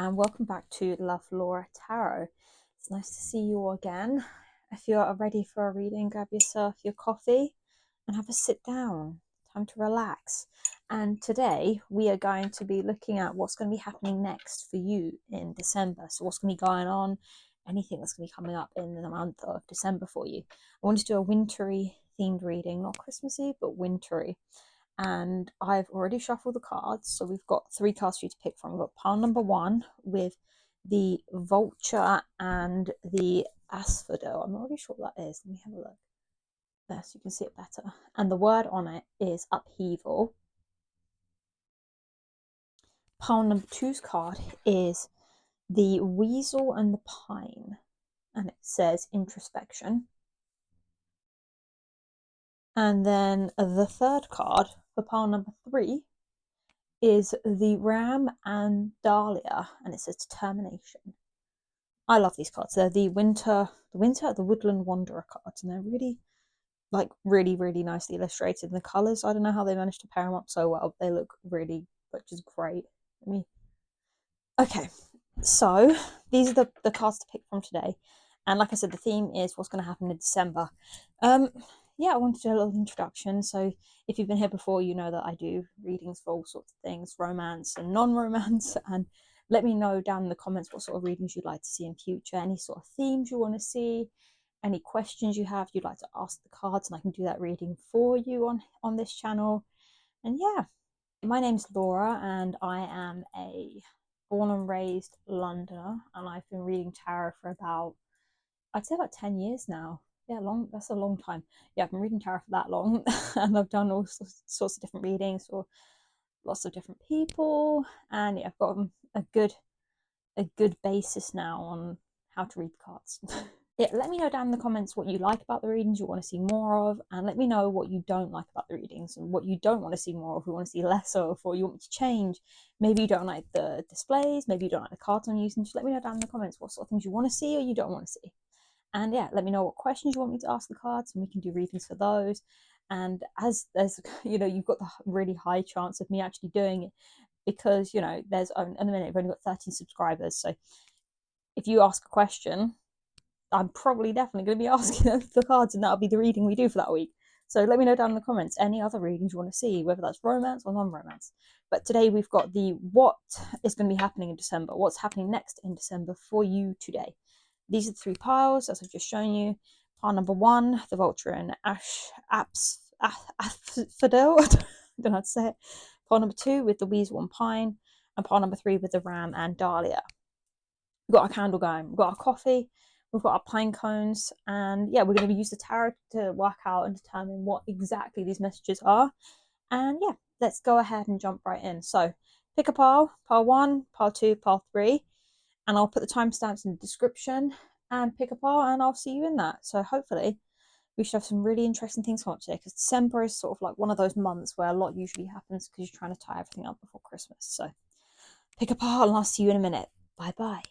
and welcome back to Love Laura Tarot. It's nice to see you all again. If you're ready for a reading, grab yourself your coffee and have a sit down. Time to relax. And today we are going to be looking at what's going to be happening next for you in December. So what's going to be going on, anything that's going to be coming up in the month of December for you. I want to do a wintry themed reading, not Christmassy, but wintry. And I've already shuffled the cards, so we've got 3 cards for you to pick from. We've got pile number 1 with the vulture and the asphodel. I'm not really sure what that is. Let me have a look there so you can see it better. And the word on it is upheaval. Pile number 2's card is the weasel and the pine, and it says introspection. And then the 3rd card for pile number 3 is the ram and dahlia, and it says determination. I love these cards. They're the woodland wanderer cards, and they're really nicely illustrated. And the colors, I don't know how they managed to pair them up so well. They look really just great. Okay, so these are the cards to pick from today, and like I said, the theme is what's going to happen in December. Yeah, I wanted to do a little introduction. So if you've been here before, you know that I do readings for all sorts of things, romance and non-romance. And let me know down in the comments what sort of readings you'd like to see in future, any sort of themes you want to see, any questions you have you'd like to ask the cards, and I can do that reading for you on this channel. And yeah, my name's Laura, and I am a born and raised Londoner, and I've been reading tarot for I'd say about 10 years now. Yeah, that's a long time. Yeah, I've been reading tarot for that long, and I've done all sorts of different readings for lots of different people, and yeah, I've got a good basis now on how to read the cards. Yeah, let me know down in the comments what you like about the readings, you want to see more of, and let me know what you don't like about the readings and what you don't want to see more of, you want to see less of, or you want me to change. Maybe you don't like the displays, maybe you don't like the cards I'm using. Just let me know down in the comments what sort of things you want to see or you don't want to see. And yeah, let me know what questions you want me to ask the cards, and we can do readings for those. And as there's, you've got the really high chance of me actually doing it, because there's at the minute I've only got 13 subscribers. So if you ask a question, I'm probably definitely going to be asking the cards, and that'll be the reading we do for that week. So let me know down in the comments any other readings you want to see, whether that's romance or non-romance. But today we've got the what is going to be happening in December, what's happening next in December for you today. These are the 3 piles, as I've just shown you. Pile number 1, the vulture and asphodel. I don't know how to say it. Pile number 2 with the weasel and pine, and pile number 3 with the ram and dahlia. We've got our candle going, we've got our coffee, we've got our pine cones, and yeah, we're going to use the tarot to work out and determine what exactly these messages are. And yeah, let's go ahead and jump right in. So pick a pile 1, pile 2, pile 3, and I'll put the timestamps in the description, and pick a pile and I'll see you in that. So hopefully we should have some really interesting things come up today, because December is sort of like one of those months where a lot usually happens because you're trying to tie everything up before Christmas. So pick a pile and I'll see you in a minute. Bye bye.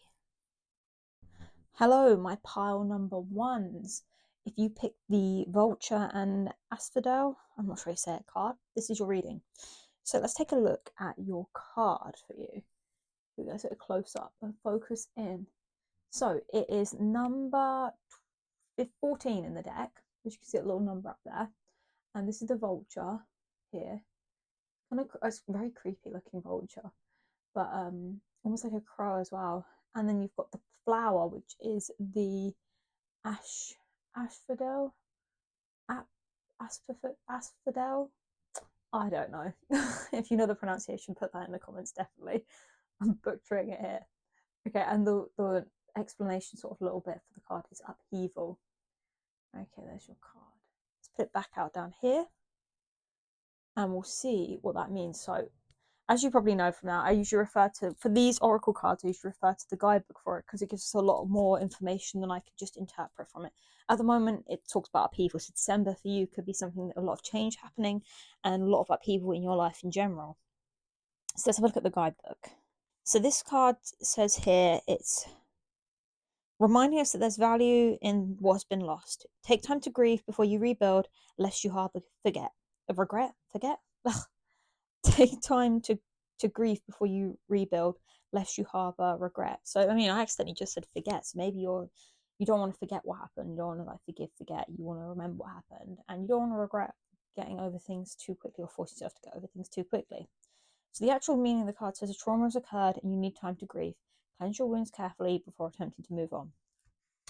Hello, my pile number 1s. If you pick the vulture and asphodel, I'm not sure you say it, card, this is your reading. So let's take a look at your card for you. We go to a close up and focus in. So it is number 14 in the deck, as you can see a little number up there, and this is the vulture here. It's a very creepy looking vulture, but almost like a crow as well. And then you've got the flower, which is the asphodel. Asphodel. I don't know. If you know the pronunciation, put that in the comments. Definitely, I'm butchering it here. Okay, and the explanation, sort of a little bit for the card, is upheaval. Okay, there's your card. Let's put it back out down here, and we'll see what that means. So, as you probably know from that, I usually refer to, for these oracle cards, I usually refer to the guidebook for it, because it gives us a lot more information than I could just interpret from it. At the moment, it talks about upheaval. So December for you could be something, a lot of change happening and a lot of upheaval in your life in general. So let's have a look at the guidebook. So this card says here, it's reminding us that there's value in what's been lost. Take time to grieve before you rebuild, lest you harbor regret. Take time to grieve before you rebuild, lest you harbor regret. So I mean, I accidentally just said forget. So maybe you don't want to forget what happened. You don't want to like forget. You want to remember what happened, and you don't want to regret getting over things too quickly or force yourself to get over things too quickly. So the actual meaning of the card says a trauma has occurred and you need time to grieve. Cleanse your wounds carefully before attempting to move on.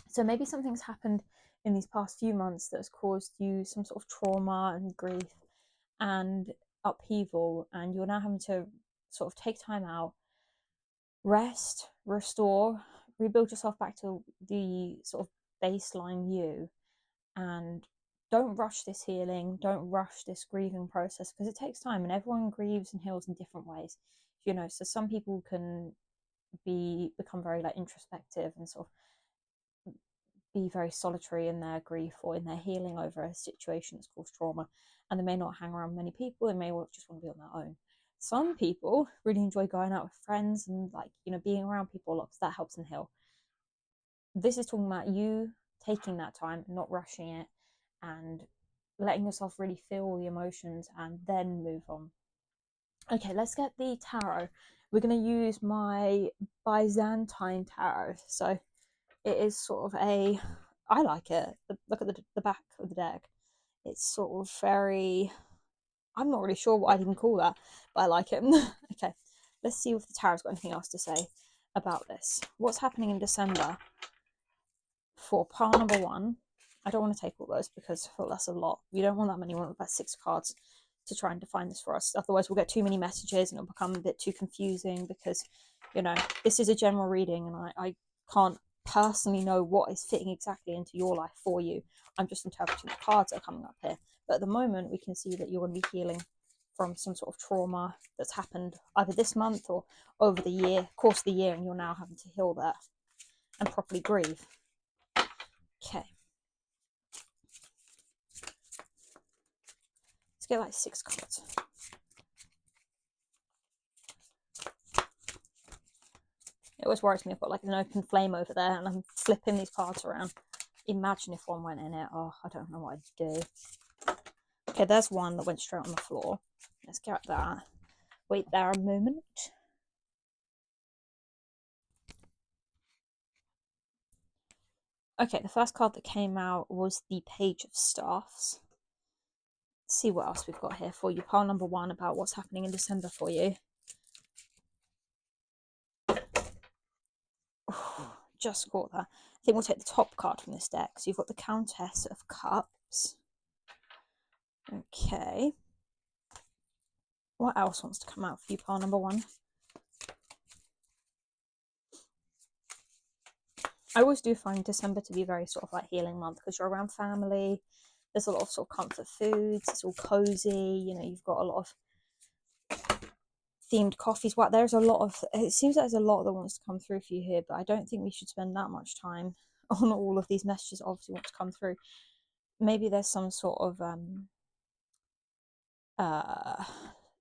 So maybe something's happened in these past few months that has caused you some sort of trauma and grief and upheaval, and you're now having to sort of take time out, rest, restore, rebuild yourself back to the sort of baseline you, and don't rush this healing, don't rush this grieving process, because it takes time and everyone grieves and heals in different ways, so some people can become very like introspective and sort of be very solitary in their grief or in their healing over a situation that's caused trauma, and they may not hang around many people. They may just want to be on their own. Some people really enjoy going out with friends and like being around people a lot because that helps them heal. This is talking about you taking that time, not rushing it, and letting yourself really feel the emotions and then move on. Okay, let's get the tarot. We're going to use my Byzantine tarot. So it is sort of I like it. Look at the back of the deck. It's sort of very, I'm not really sure what I'd even call that, but I like it. Okay, let's see if the tarot's got anything else to say about this. What's happening in December for pile number 1? I don't want to take all those because I feel that's a lot. You don't want that many. You want about 6 cards to try and define this for us. Otherwise, we'll get too many messages and it'll become a bit too confusing because, this is a general reading and I can't personally know what is fitting exactly into your life for you. I'm just interpreting the cards that are coming up here. But at the moment, we can see that you're going to be healing from some sort of trauma that's happened either this month or over the course of the year, and you're now having to heal that and properly grieve. Okay. Let's get like 6 cards. It always worries me. I've got like an open flame over there and I'm flipping these cards around. Imagine if one went in it. Oh, I don't know what I'd do. Okay, there's one that went straight on the floor. Let's get that. Wait there a moment. Okay, the first card that came out was the Page of Staffs. Let's see what else we've got here for you. Pile number 1 about what's happening in December for you. Oh, just caught that. I think we'll take the top card from this deck. So you've got the Countess of Cups. Okay. What else wants to come out for you, pile number 1? I always do find December to be a very sort of like healing month because you're around family. There's a lot of sort of comfort foods. It's all cozy. You've got a lot of themed coffees. What there's a lot of. It seems like there's a lot that wants to come through for you here, but I don't think we should spend that much time on all of these messages. Obviously, want to come through. Maybe there's some sort of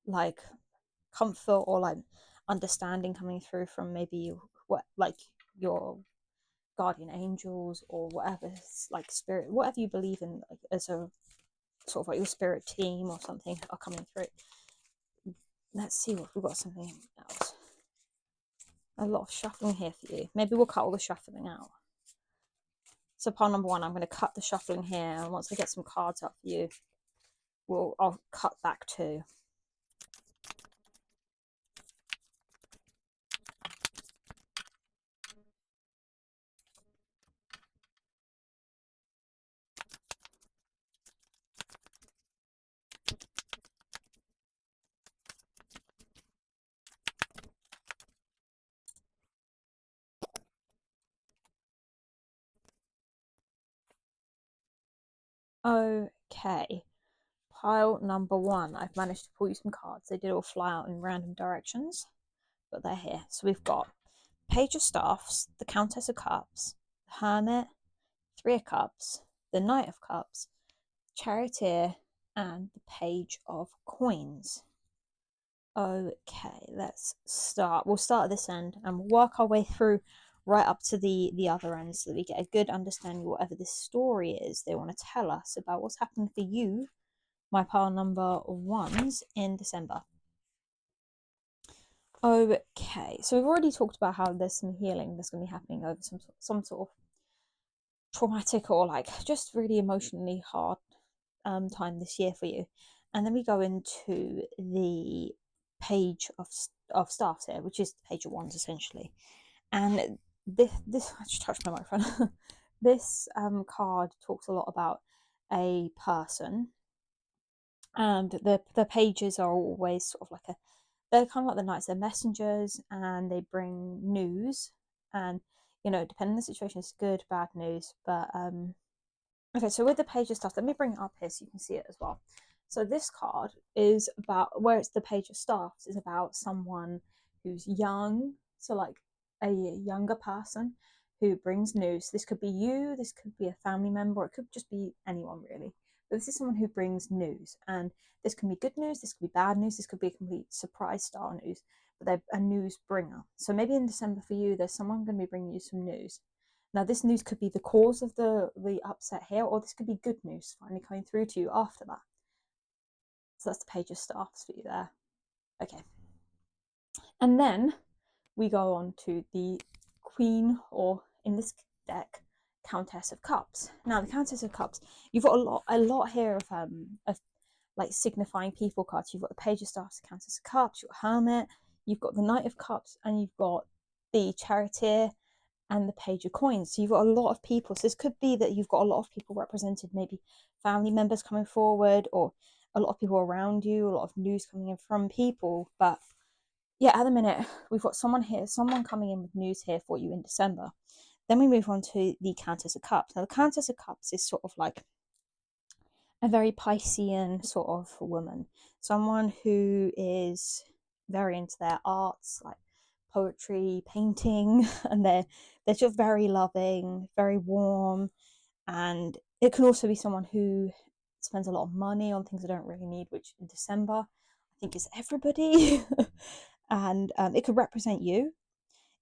like comfort or like understanding coming through from maybe what like your guardian angels or whatever, like spirit, whatever you believe in, like as a sort of like your spirit team or something are coming through. Let's see if we've got something else. A lot of shuffling here for you. Maybe we'll cut all the shuffling out. So pile number 1, I'm going to cut the shuffling here, and once I get some cards up for you, I'll cut back too. Okay, pile number 1, I've managed to pull you some cards. They did all fly out in random directions, but they're here. So we've got Page of Staffs, the Countess of Cups, the Hermit, 3 of Cups, the Knight of Cups, Charioteer, and the Page of Coins. Okay, let's start. We'll start at this end and we'll work our way through right up to the other end so that we get a good understanding of whatever this story is they want to tell us about what's happened for you, my pile number 1s, in December. Okay, so we've already talked about how there's some healing that's going to be happening over some sort of traumatic or like just really emotionally hard time this year for you. And then we go into the page of staffs here, which is the page of wands essentially. And this I just touched my microphone. This card talks a lot about a person, and the pages are always sort of like they're kind of like the knights, they're messengers, and they bring news. And depending on the situation, it's good, bad news. But okay, so with the page of stuff, let me bring it up here so you can see it as well. So this card is about, where it's the page of staffs, is about someone who's young, so like a younger person who brings news. This could be you, this could be a family member, it could just be anyone really. But this is someone who brings news, and this can be good news, this could be bad news, this could be a complete surprise star news, but they're a news bringer. So maybe in December for you, there's someone going to be bringing you some news. Now, this news could be the cause of the upset here, or this could be good news finally coming through to you after that. So that's the page of staffs for you there. Okay. And then we go on to the Queen, or in this deck, Countess of Cups. Now, the Countess of Cups, you've got a lot here of like signifying people cards. You've got the Page of Staffs, the Countess of Cups, you've got Hermit, you've got the Knight of Cups, and you've got the Charioteer and the Page of Coins. So you've got a lot of people. So this could be that you've got a lot of people represented, maybe family members coming forward, or a lot of people around you, a lot of news coming in from people. But yeah, at the minute, we've got someone coming in with news here for you in December. Then we move on to the Countess of Cups. Now, the Countess of Cups is sort of like a very Piscean sort of woman, someone who is very into their arts, like poetry, painting, and they're just very loving, very warm. And it can also be someone who spends a lot of money on things they don't really need, which in December I think is everybody. And it could represent you,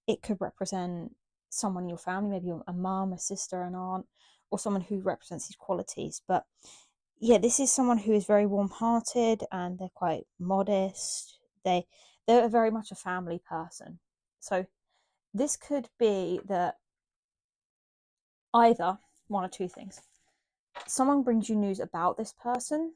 it could represent someone in your family, maybe a mum, a sister, an aunt, or someone who represents these qualities. But yeah, this is someone who is very warm-hearted, and they're quite modest. They're very much a family person. So this could be that either one or two things. Someone brings you news about this person,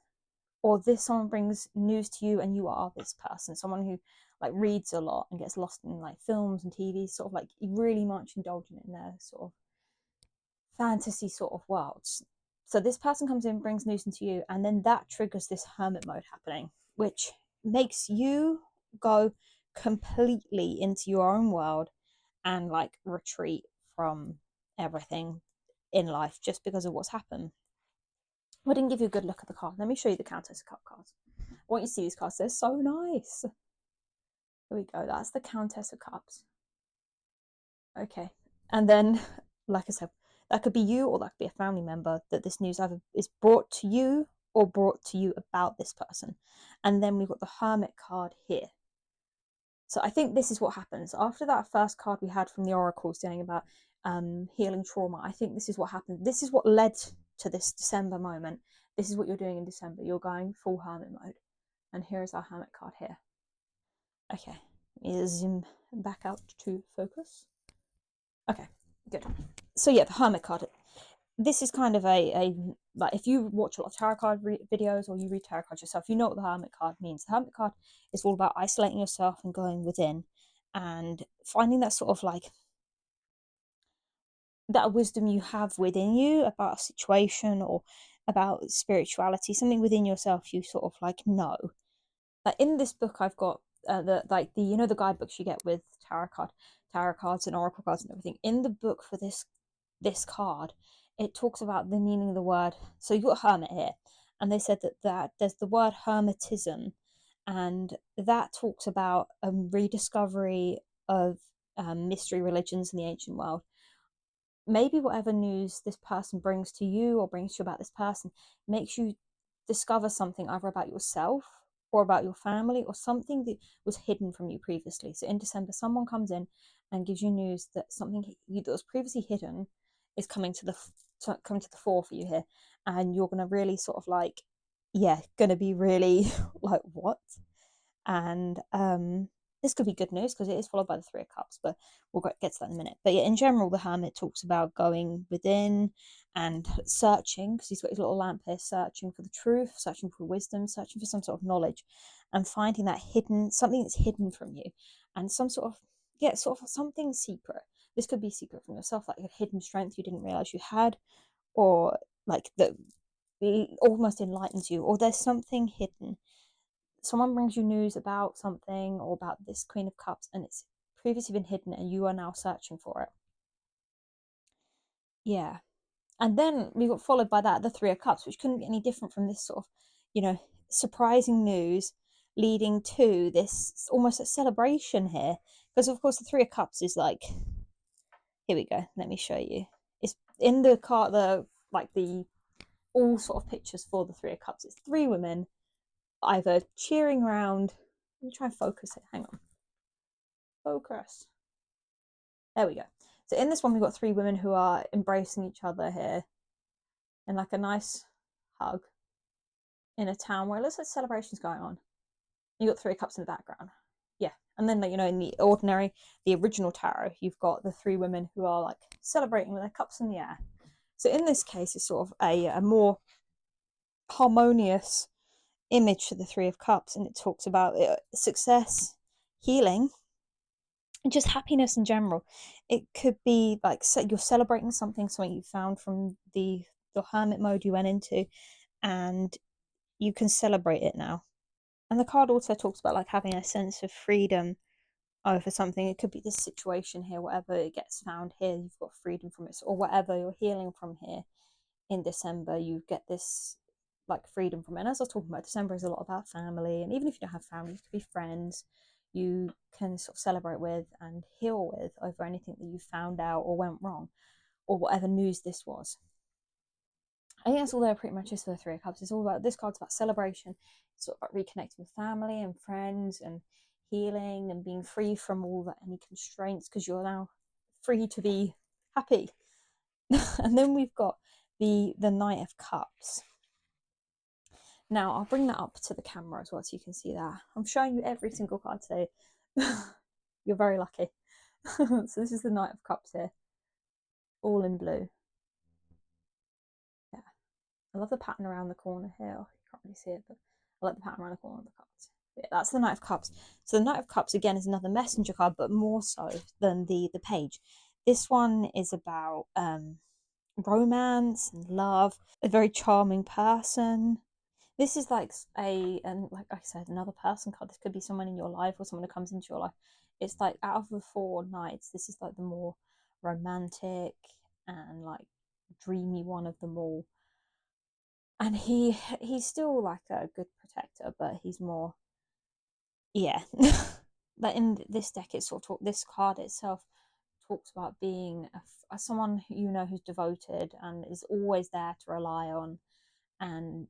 or someone brings news to you and you are this person. Someone who like reads a lot and gets lost in like films and TV, sort of like really much indulgent in their sort of fantasy sort of worlds. So this person comes in, brings news into you, and then that triggers this hermit mode happening, which makes you go completely into your own world and like retreat from everything in life just because of what's happened. I didn't give you a good look at the card. Let me show you the Countess of Cup cards. I want you to see these cards. They're so nice. Here we go. That's the Countess of Cups. Okay. And then, like I said, that could be you, or that could be a family member, that this news either is brought to you or brought to you about this person. And then we've got the Hermit card here. So I think this is what happens. After that first card we had from the Oracle saying about healing trauma, I think this is what happened. This is what led to this December moment. This is what you're doing in December. You're going full hermit mode. And here is our hermit card here. Okay, let me zoom back out to focus. Okay, good. So yeah, the hermit card. This is kind of like, if you watch a lot of tarot card videos, or you read tarot cards yourself, you know what the hermit card means. The hermit card is all about isolating yourself and going within and finding that sort of like that wisdom you have within you about a situation or about spirituality, something within yourself you sort of like know. Like in this book, I've got the guidebooks you get with tarot cards and oracle cards and everything. In the book for this card, it talks about the meaning of the word. So you've got hermit here, and they said that there's the word hermetism, and that talks about a rediscovery of mystery religions in the ancient world. Maybe whatever news this person brings to you or brings to you about this person makes you discover something either about yourself or about your family, or something that was hidden from you previously. So in December, someone comes in and gives you news that something that was previously hidden is coming to the fore for you here, and you're going to really sort of like, yeah, going to be really like, what? And This could be good news because it is followed by the Three of Cups, but we'll get to that in a minute. But yeah, in general, the Hermit talks about going within and searching, because he's got his little lamp here, searching for the truth, searching for wisdom, searching for some sort of knowledge, and finding that hidden, something that's hidden from you, and some sort of, yeah, sort of something secret. This could be secret from yourself, like a hidden strength you didn't realize you had, or like that almost enlightens you, or there's something hidden. Someone brings you news about something or about this Queen of Cups, and it's previously been hidden and you are now searching for it. Yeah. And then we got followed by that, the Three of Cups, which couldn't be any different from this sort of, surprising news leading to this almost a celebration here. Because of course the Three of Cups is like, here we go, let me show you. It's in the card, the all sort of pictures for the Three of Cups. It's three women either cheering around. Let me try and focus it. Hang on. Focus. There we go. So in this one, we've got three women who are embracing each other here in like a nice hug in a town where it looks like celebrations going on. You got Three of Cups in the background. Yeah. And then, in the original tarot, you've got the three women who are like celebrating with their cups in the air. So in this case, it's sort of a more harmonious image to the Three of Cups, and it talks about success, healing, and just happiness in general. It could be like you're celebrating something you found from the hermit mode you went into, and you can celebrate it now. And the card also talks about like having a sense of freedom over something. It could be this situation here, whatever it gets found here, you've got freedom from it, or whatever you're healing from here in December, you get this like freedom from it. And as I was talking about, December is a lot about family, and even if you don't have family, it could be friends you can sort of celebrate with and heal with over anything that you found out or went wrong, or whatever news this was. I think that's all there pretty much is for the Three of Cups. It's all about, this card's about celebration. It's sort of about reconnecting with family and friends and healing and being free from all that, any constraints, because you're now free to be happy. And then we've got the Knight of Cups. Now I'll bring that up to the camera as well so you can see that. I'm showing you every single card today. You're very lucky. So this is the Knight of Cups here, all in blue. Yeah, I love the pattern around the corner here. Oh, you can't really see it, but I like the pattern around the corner of the cards. Yeah, that's the Knight of Cups. So the Knight of Cups again is another messenger card, but more so than the page. This one is about romance and love, a very charming person. This is like and like I said, another person card. This could be someone in your life or someone who comes into your life. It's like out of the four knights, this is like the more romantic and like dreamy one of them all. And he's still like a good protector, but he's more, yeah. But in this deck, it's sort of this card itself talks about being someone who's devoted and is always there to rely on, and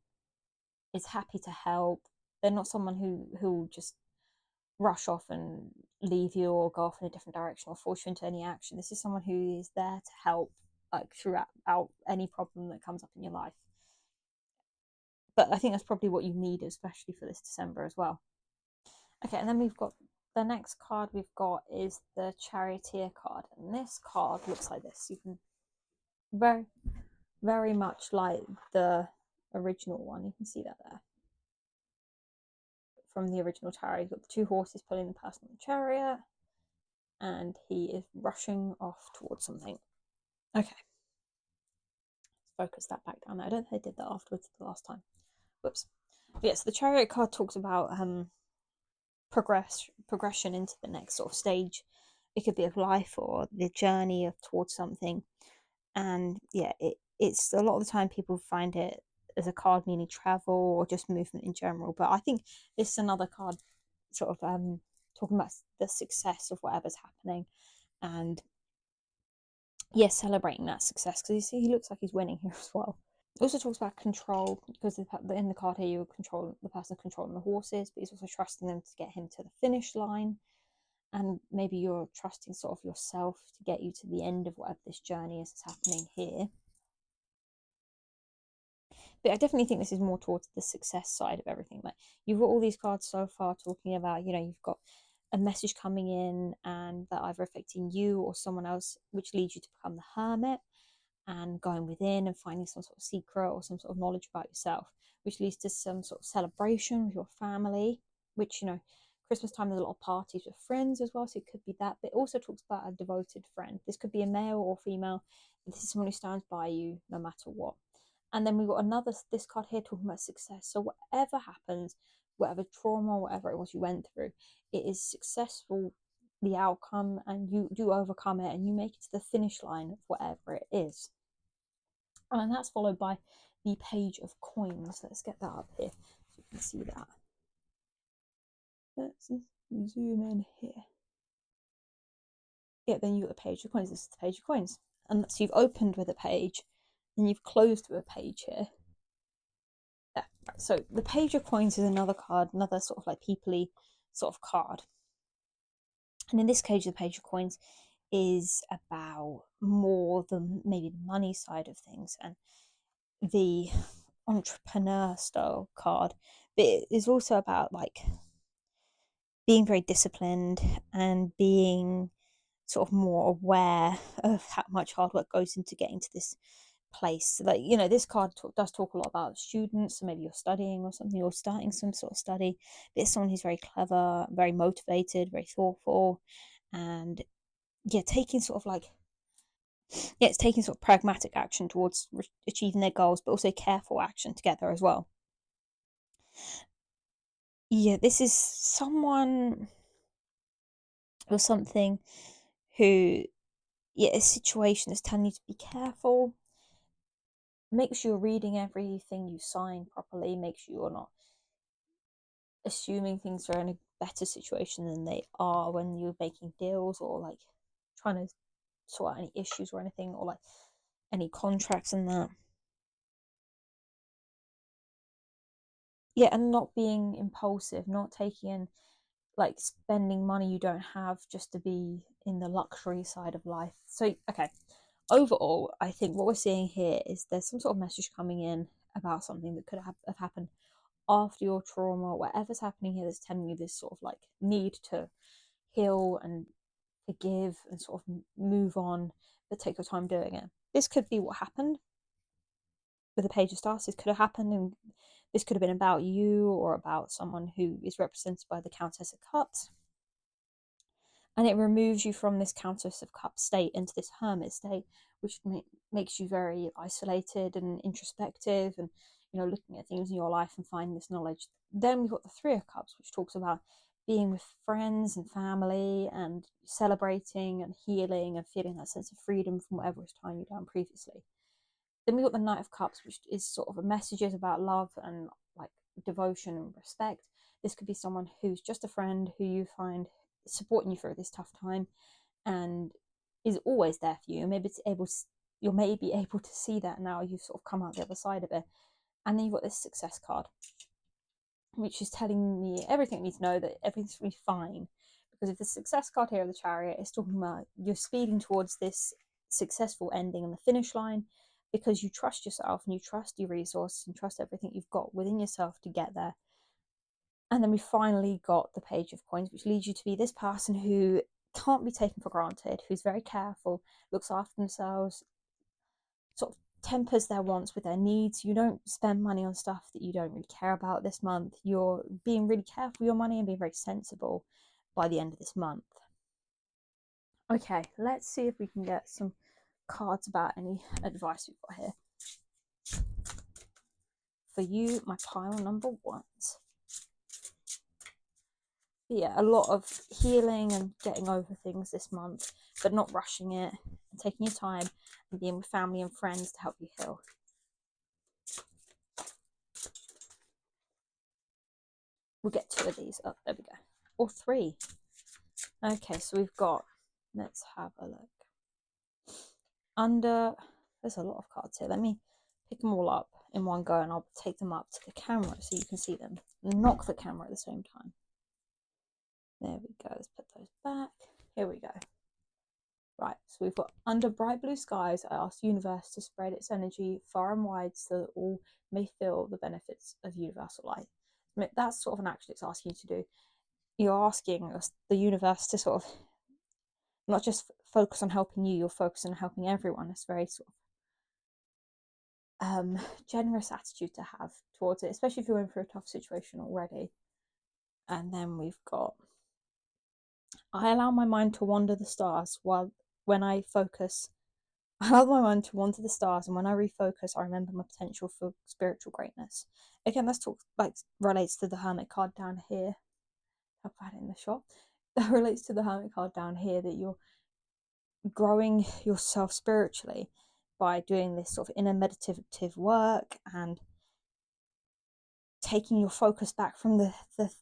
is happy to help. They're not someone who'll just rush off and leave you or go off in a different direction or force you into any action. This is someone who is there to help, like throughout any problem that comes up in your life. But I think that's probably what you need, especially for this December as well. Okay, and then we've got the next card we've got is the Charioteer card, and this card looks like this. You can very, very much like the original one. You can see that there. From the original tarot, you've got the two horses pulling the person on the chariot, and he is rushing off towards something. Okay, let's focus that back down there. I don't think I did that afterwards the last time. Whoops. But yes, the chariot card talks about progression into the next sort of stage. It could be of life or the journey towards something. And yeah, it's a lot of the time people find it as a card meaning travel or just movement in general. But I think this is another card sort of talking about the success of whatever's happening, and yeah, celebrating that success, because you see he looks like he's winning here as well. It also talks about control, because in the card here you're the person controlling the horses, but he's also trusting them to get him to the finish line, and maybe you're trusting sort of yourself to get you to the end of whatever this journey is that's happening here. But I definitely think this is more towards the success side of everything. Like, you've got all these cards so far talking about, you've got a message coming in and that either affecting you or someone else, which leads you to become the hermit and going within and finding some sort of secret or some sort of knowledge about yourself, which leads to some sort of celebration with your family, which, you know, Christmas time, there's a lot of parties with friends as well, so it could be that. But it also talks about a devoted friend. This could be a male or female. This is someone who stands by you no matter what. And then we've got another, this card here talking about success. So whatever happens, whatever trauma, whatever it was you went through, it is successful, the outcome, and you do overcome it and you make it to the finish line of whatever it is. And that's followed by the Page of Coins. Let's get that up here so you can see that. Let's zoom in here. Yeah, then you got the Page of Coins. This is the Page of Coins. And so you've opened with a page, and you've closed with a page here. Yeah, right. So the Page of Coins is another card, another sort of like peoply sort of card. And in this case, the Page of Coins is about more than maybe the money side of things and the entrepreneur style card, but it is also about like being very disciplined and being sort of more aware of how much hard work goes into getting to this place. So that, you know, this card does talk a lot about students. So maybe you're studying or something, or starting some sort of study, but it's someone who's very clever, very motivated, very thoughtful, and yeah, taking sort of like, yeah, it's taking sort of pragmatic action towards achieving their goals, but also careful action together as well. Yeah, this is someone or something who, yeah, a situation is telling you to be careful. Make sure you're reading everything you sign properly. Make sure you're not assuming things are in a better situation than they are when you're making deals or like trying to sort out any issues or anything, or like any contracts and that. Yeah, and not being impulsive, not taking in like spending money you don't have just to be in the luxury side of life. So, okay, overall, I think what we're seeing here is there's some sort of message coming in about something that could have happened after your trauma, whatever's happening here that's telling you this sort of like need to heal and forgive and sort of move on, but take your time doing it. This could be what happened with the Page of Stars. This could have happened, and this could have been about you or about someone who is represented by the Countess of Cups. And it removes you from this Countess of Cups state into this Hermit state, which makes you very isolated and introspective, and, you know, looking at things in your life and finding this knowledge. Then we've got the Three of Cups, which talks about being with friends and family and celebrating and healing and feeling that sense of freedom from whatever was tying you down previously. Then we got the Knight of Cups, which is sort of a messages about love and like devotion and respect. This could be someone who's just a friend who you find supporting you through this tough time and is always there for you. Maybe you're maybe able to see that now you've sort of come out the other side of it. And then you've got this Success card, which is telling me everything I need to know, that everything's going to be fine. Because if the Success card here of the Chariot is talking about you're speeding towards this successful ending and the finish line, because you trust yourself and you trust your resources and trust everything you've got within yourself to get there. And then we finally got the Page of Coins, which leads you to be this person who can't be taken for granted, who's very careful, looks after themselves, sort of tempers their wants with their needs. You don't spend money on stuff that you don't really care about this month. You're being really careful with your money and being very sensible by the end of this month. Okay, let's see if we can get some cards about any advice we've got here. For you, my pile number ones. Yeah, a lot of healing and getting over things this month, but not rushing it and taking your time and being with family and friends to help you heal. We'll get two of these up. There we go. Or three. Okay, so we've got, let's have a look. There's a lot of cards here. Let me pick them all up in one go and I'll take them up to the camera so you can see them. Knock the camera at the same time. There we go. Let's put those back. Here we go. Right, so we've got under bright blue skies, I ask the universe to spread its energy far and wide so that all may feel the benefits of universal light. I mean, that's sort of an action it's asking you to do. you're asking the universe to sort of not just focus on helping you, you're focusing on helping everyone. It's very sort of generous attitude to have towards it, especially if you're in for a tough situation already. And then we've got, I allow my mind to wander the stars when I focus. I allow my mind to wander the stars, and when I refocus, I remember my potential for spiritual greatness. Again, that's relates to the Hermit card down here. I'll put it in the shop. That relates to the Hermit card down here, that you're growing yourself spiritually by doing this sort of inner meditative work and taking your focus back from the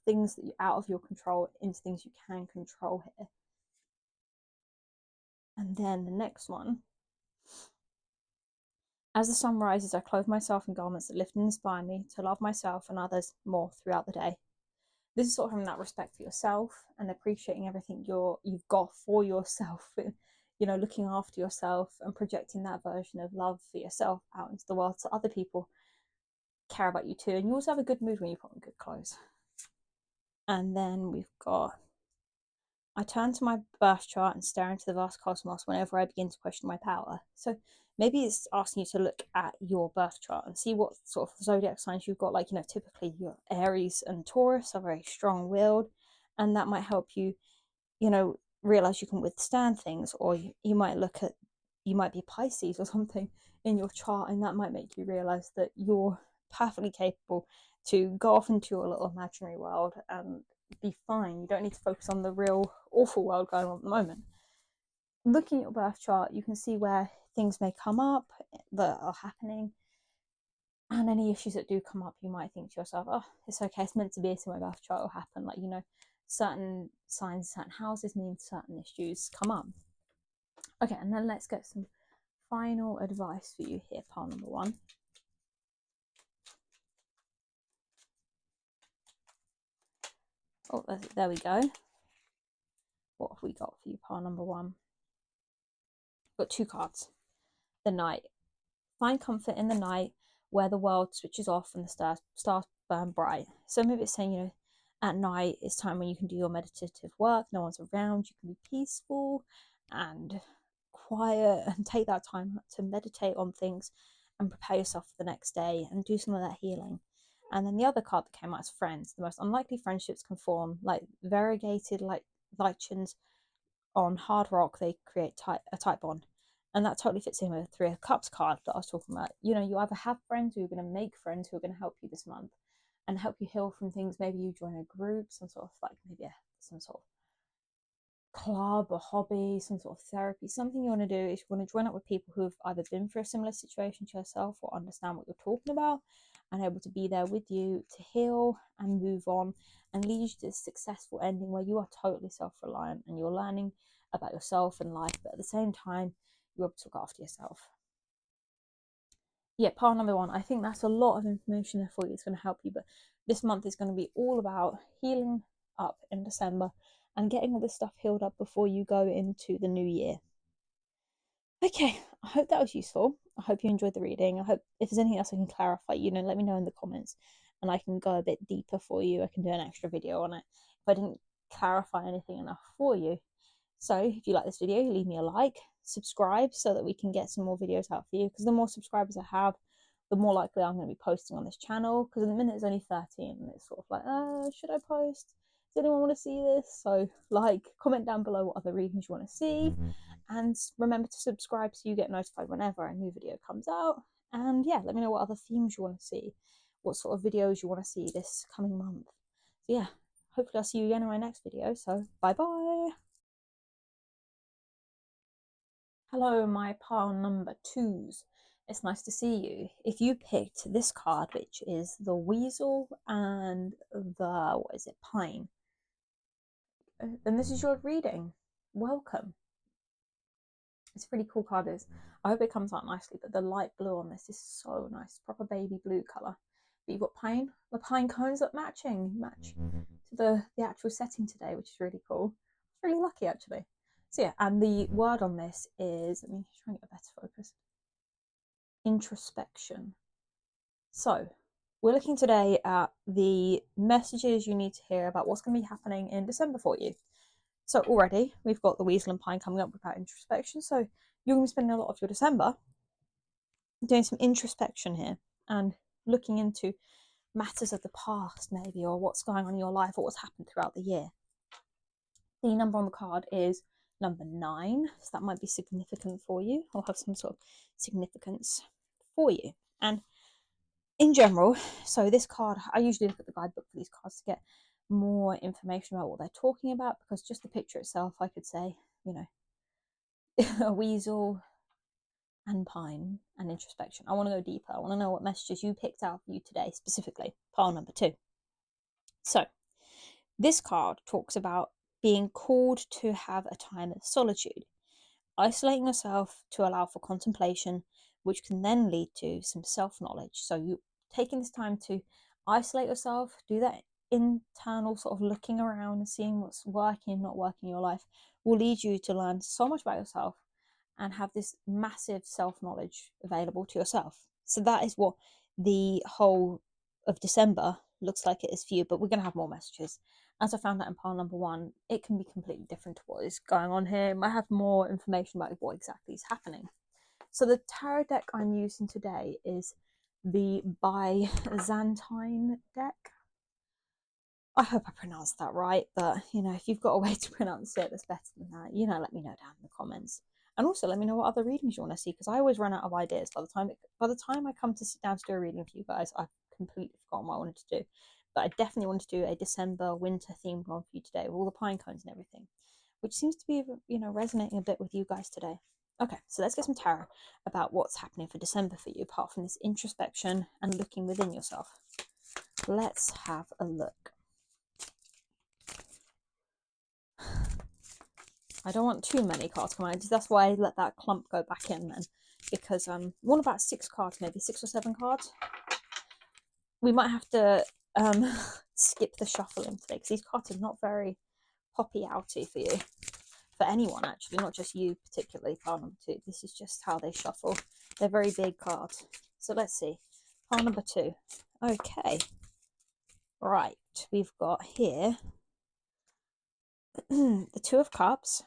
things that are out of your control into things you can control here. And then the next one, as the sun rises, I clothe myself in garments that lift and inspire me to love myself and others more throughout the day. This is sort of having that respect for yourself and appreciating everything you've got for yourself, you know, looking after yourself and projecting that version of love for yourself out into the world so other people care about you too. And you also have a good mood when you put on good clothes. And then we've got, I turn to my birth chart and stare into the vast cosmos whenever I begin to question my power. So maybe it's asking you to look at your birth chart and see what sort of zodiac signs you've got. Like, you know, typically your Aries and Taurus are very strong-willed, and that might help you, you know, realize you can withstand things. Or you might look at, you might be Pisces or something in your chart, and that might make you realize that you're perfectly capable to go off into your little imaginary world and be fine. You don't need to focus on the real awful world going on at the moment. Looking at your birth chart, you can see where things may come up that are happening, and any issues that do come up, you might think to yourself, oh, it's okay, it's meant to be, so my birth chart will happen. Like, you know, certain signs, certain houses mean certain issues come up. Okay, and then let's get some final advice for you here, pile number one. Oh, there we go. What have we got for you, pile number one? Got two cards. The Knight. Find comfort in the night where the world switches off and the stars burn bright. So maybe it's saying, you know, at night is time when you can do your meditative work, no one's around, you can be peaceful and quiet and take that time to meditate on things and prepare yourself for the next day and do some of that healing. And then the other card that came out is Friends. The most unlikely friendships can form, like variegated like lichens on hard rock, they create a tight bond. And that totally fits in with the Three of Cups card that I was talking about. You know, you either have friends who are going to make friends who are going to help you this month and help you heal from things. Maybe you join a group, some sort of like maybe some sort of club or hobby, some sort of therapy. Something you want to do is you want to join up with people who have either been through a similar situation to yourself or understand what you're talking about and able to be there with you to heal and move on and lead you to this successful ending where you are totally self-reliant and you're learning about yourself and life, but at the same time you're able to look after yourself. Yeah, pile number one, I think that's a lot of information there for you. It's going to help you, but this month is going to be all about healing up in December and getting all this stuff healed up before you go into the new year. Okay, I hope that was useful. I hope you enjoyed the reading. I hope if there's anything else I can clarify, you know, let me know in the comments and I can go a bit deeper for you. I can do an extra video on it if I didn't clarify anything enough for you. So if you like this video, leave me a like, subscribe so that we can get some more videos out for you, because the more subscribers I have, the more likely I'm going to be posting on this channel, because at the minute it's only 13 and it's sort of like, should I post? Does anyone want to see this? So like, comment down below what other readings you want to see, and remember to subscribe so you get notified whenever a new video comes out. And yeah, let me know what other themes you want to see, what sort of videos you want to see this coming month. So yeah, hopefully I'll see you again in my next video. So bye bye. Hello, my pile number twos. It's nice to see you. If you picked this card, which is the Weasel and the, what is it, Pine, then this is your reading. Welcome. It's a really cool card. I hope it comes out nicely, but the light blue on this is so nice. Proper baby blue colour. But you've got pine, the pine cones that match to the actual setting today, which is really cool. It's really lucky actually. So yeah, and the word on this is, let me try and get a better focus. Introspection. So we're looking today at the messages you need to hear about what's going to be happening in December for you. So already we've got the Weasel and Pine coming up with our introspection. So you're going to be spending a lot of your December doing some introspection here and looking into matters of the past, maybe, or what's going on in your life, or what's happened throughout the year. The number on the card is number 9, so that might be significant for you, or have some sort of significance for you. And in general, so this card, I usually look at the guidebook for these cards to get more information about what they're talking about, because just the picture itself, I could say, a weasel and pine and introspection. I want to go deeper. I want to know what messages you picked out for you today, specifically pile number 2. So this card talks about being called to have a time of solitude, isolating yourself to allow for contemplation, which can then lead to some self-knowledge. So you taking this time to isolate yourself, do that internal sort of looking around and seeing what's working and not working in your life, will lead you to learn so much about yourself and have this massive self-knowledge available to yourself. So that is what the whole of December looks like it is for you, but we're going to have more messages. As I found out in pile number 1, it can be completely different to what is going on here. It might have more information about what exactly is happening. So the tarot deck I'm using today is the Byzantine deck. I hope I pronounced that right, but if you've got a way to pronounce it that's better than that, let me know down in the comments. And also let me know what other readings you want to see, because I always run out of ideas by the time I come to sit down to do a reading for you guys. I've completely forgotten what I wanted to do. But I definitely wanted to do a December winter themed one for you today with all the pine cones and everything, which seems to be resonating a bit with you guys today. Okay, so let's get some tarot about what's happening for December for you, apart from this introspection and looking within yourself. Let's have a look. I don't want too many cards coming out. That's why I let that clump go back in then, because what about 6 cards, maybe 6 or 7 cards. We might have to skip the shuffling today, because these cards are not very poppy outy for you, for anyone actually, not just you particularly. Pile number 2, this is just how they shuffle. They're very big cards. So let's see, pile number 2. Okay, right, we've got here the 2 of Cups,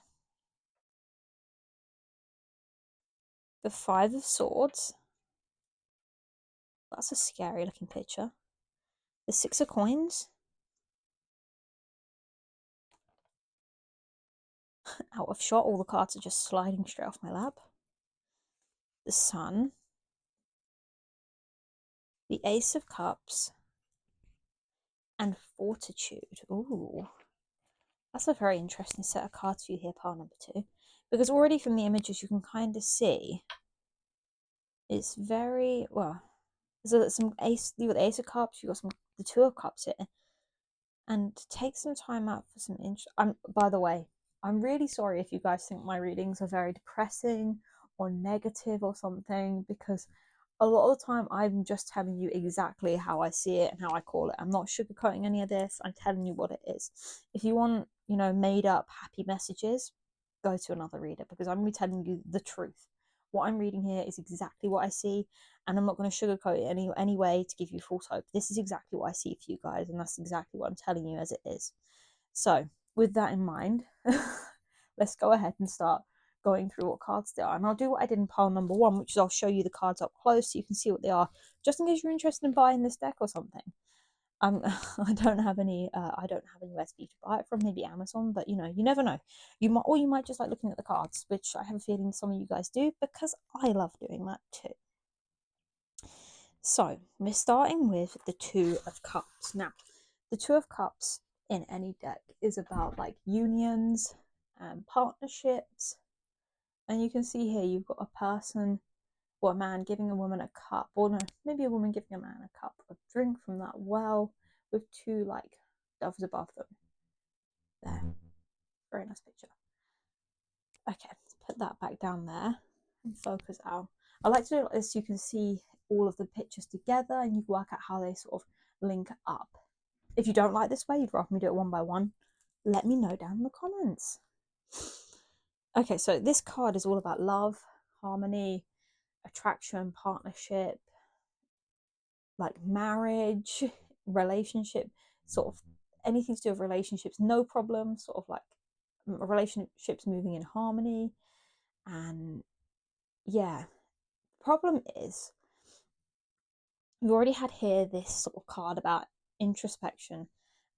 the 5 of Swords. That's a scary looking picture. The 6 of Coins. Out of shot, all the cards are just sliding straight off my lap. The Sun. The Ace of Cups. And Fortitude. Ooh. That's a very interesting set of cards for you here, pile number 2. Because already from the images you can kind of see it's very, well, there's some ace, you've got the Ace of Cups, you've got the 2 of Cups here. And take some time out for some by the way, I'm really sorry if you guys think my readings are very depressing or negative or something, because a lot of the time I'm just telling you exactly how I see it and how I call it. I'm not sugarcoating any of this. I'm telling you what it is. If you want, made up happy messages, go to another reader, because I'm going to be telling you the truth. What I'm reading here is exactly what I see, and I'm not going to sugarcoat it any way to give you false hope. This is exactly what I see for you guys, and that's exactly what I'm telling you as it is. So with that in mind, let's go ahead and start going through what cards they are. And I'll do what I did in pile number 1, which is I'll show you the cards up close so you can see what they are, just in case you're interested in buying this deck or something. I don't have any anywhere for you to buy it from, maybe Amazon, but you never know. You might just like looking at the cards, which I have a feeling some of you guys do, because I love doing that too. So we're starting with the 2 of Cups. Now, the 2 of Cups in any deck is about like unions and partnerships. And you can see here you've got a person or a man giving a woman a cup, or no, maybe a woman giving a man a cup of drink from that well with 2 like doves above them. There, very nice picture. Okay, let's put that back down there and focus out. I like to do it like this so you can see all of the pictures together and you can work out how they sort of link up. If you don't like this way, you'd rather me do it one by one, let me know down in the comments. Okay, so this card is all about love, harmony, attraction, partnership, like marriage, relationship, sort of anything to do with relationships, no problem, sort of like relationships moving in harmony. And yeah, problem is we've already had here this sort of card about introspection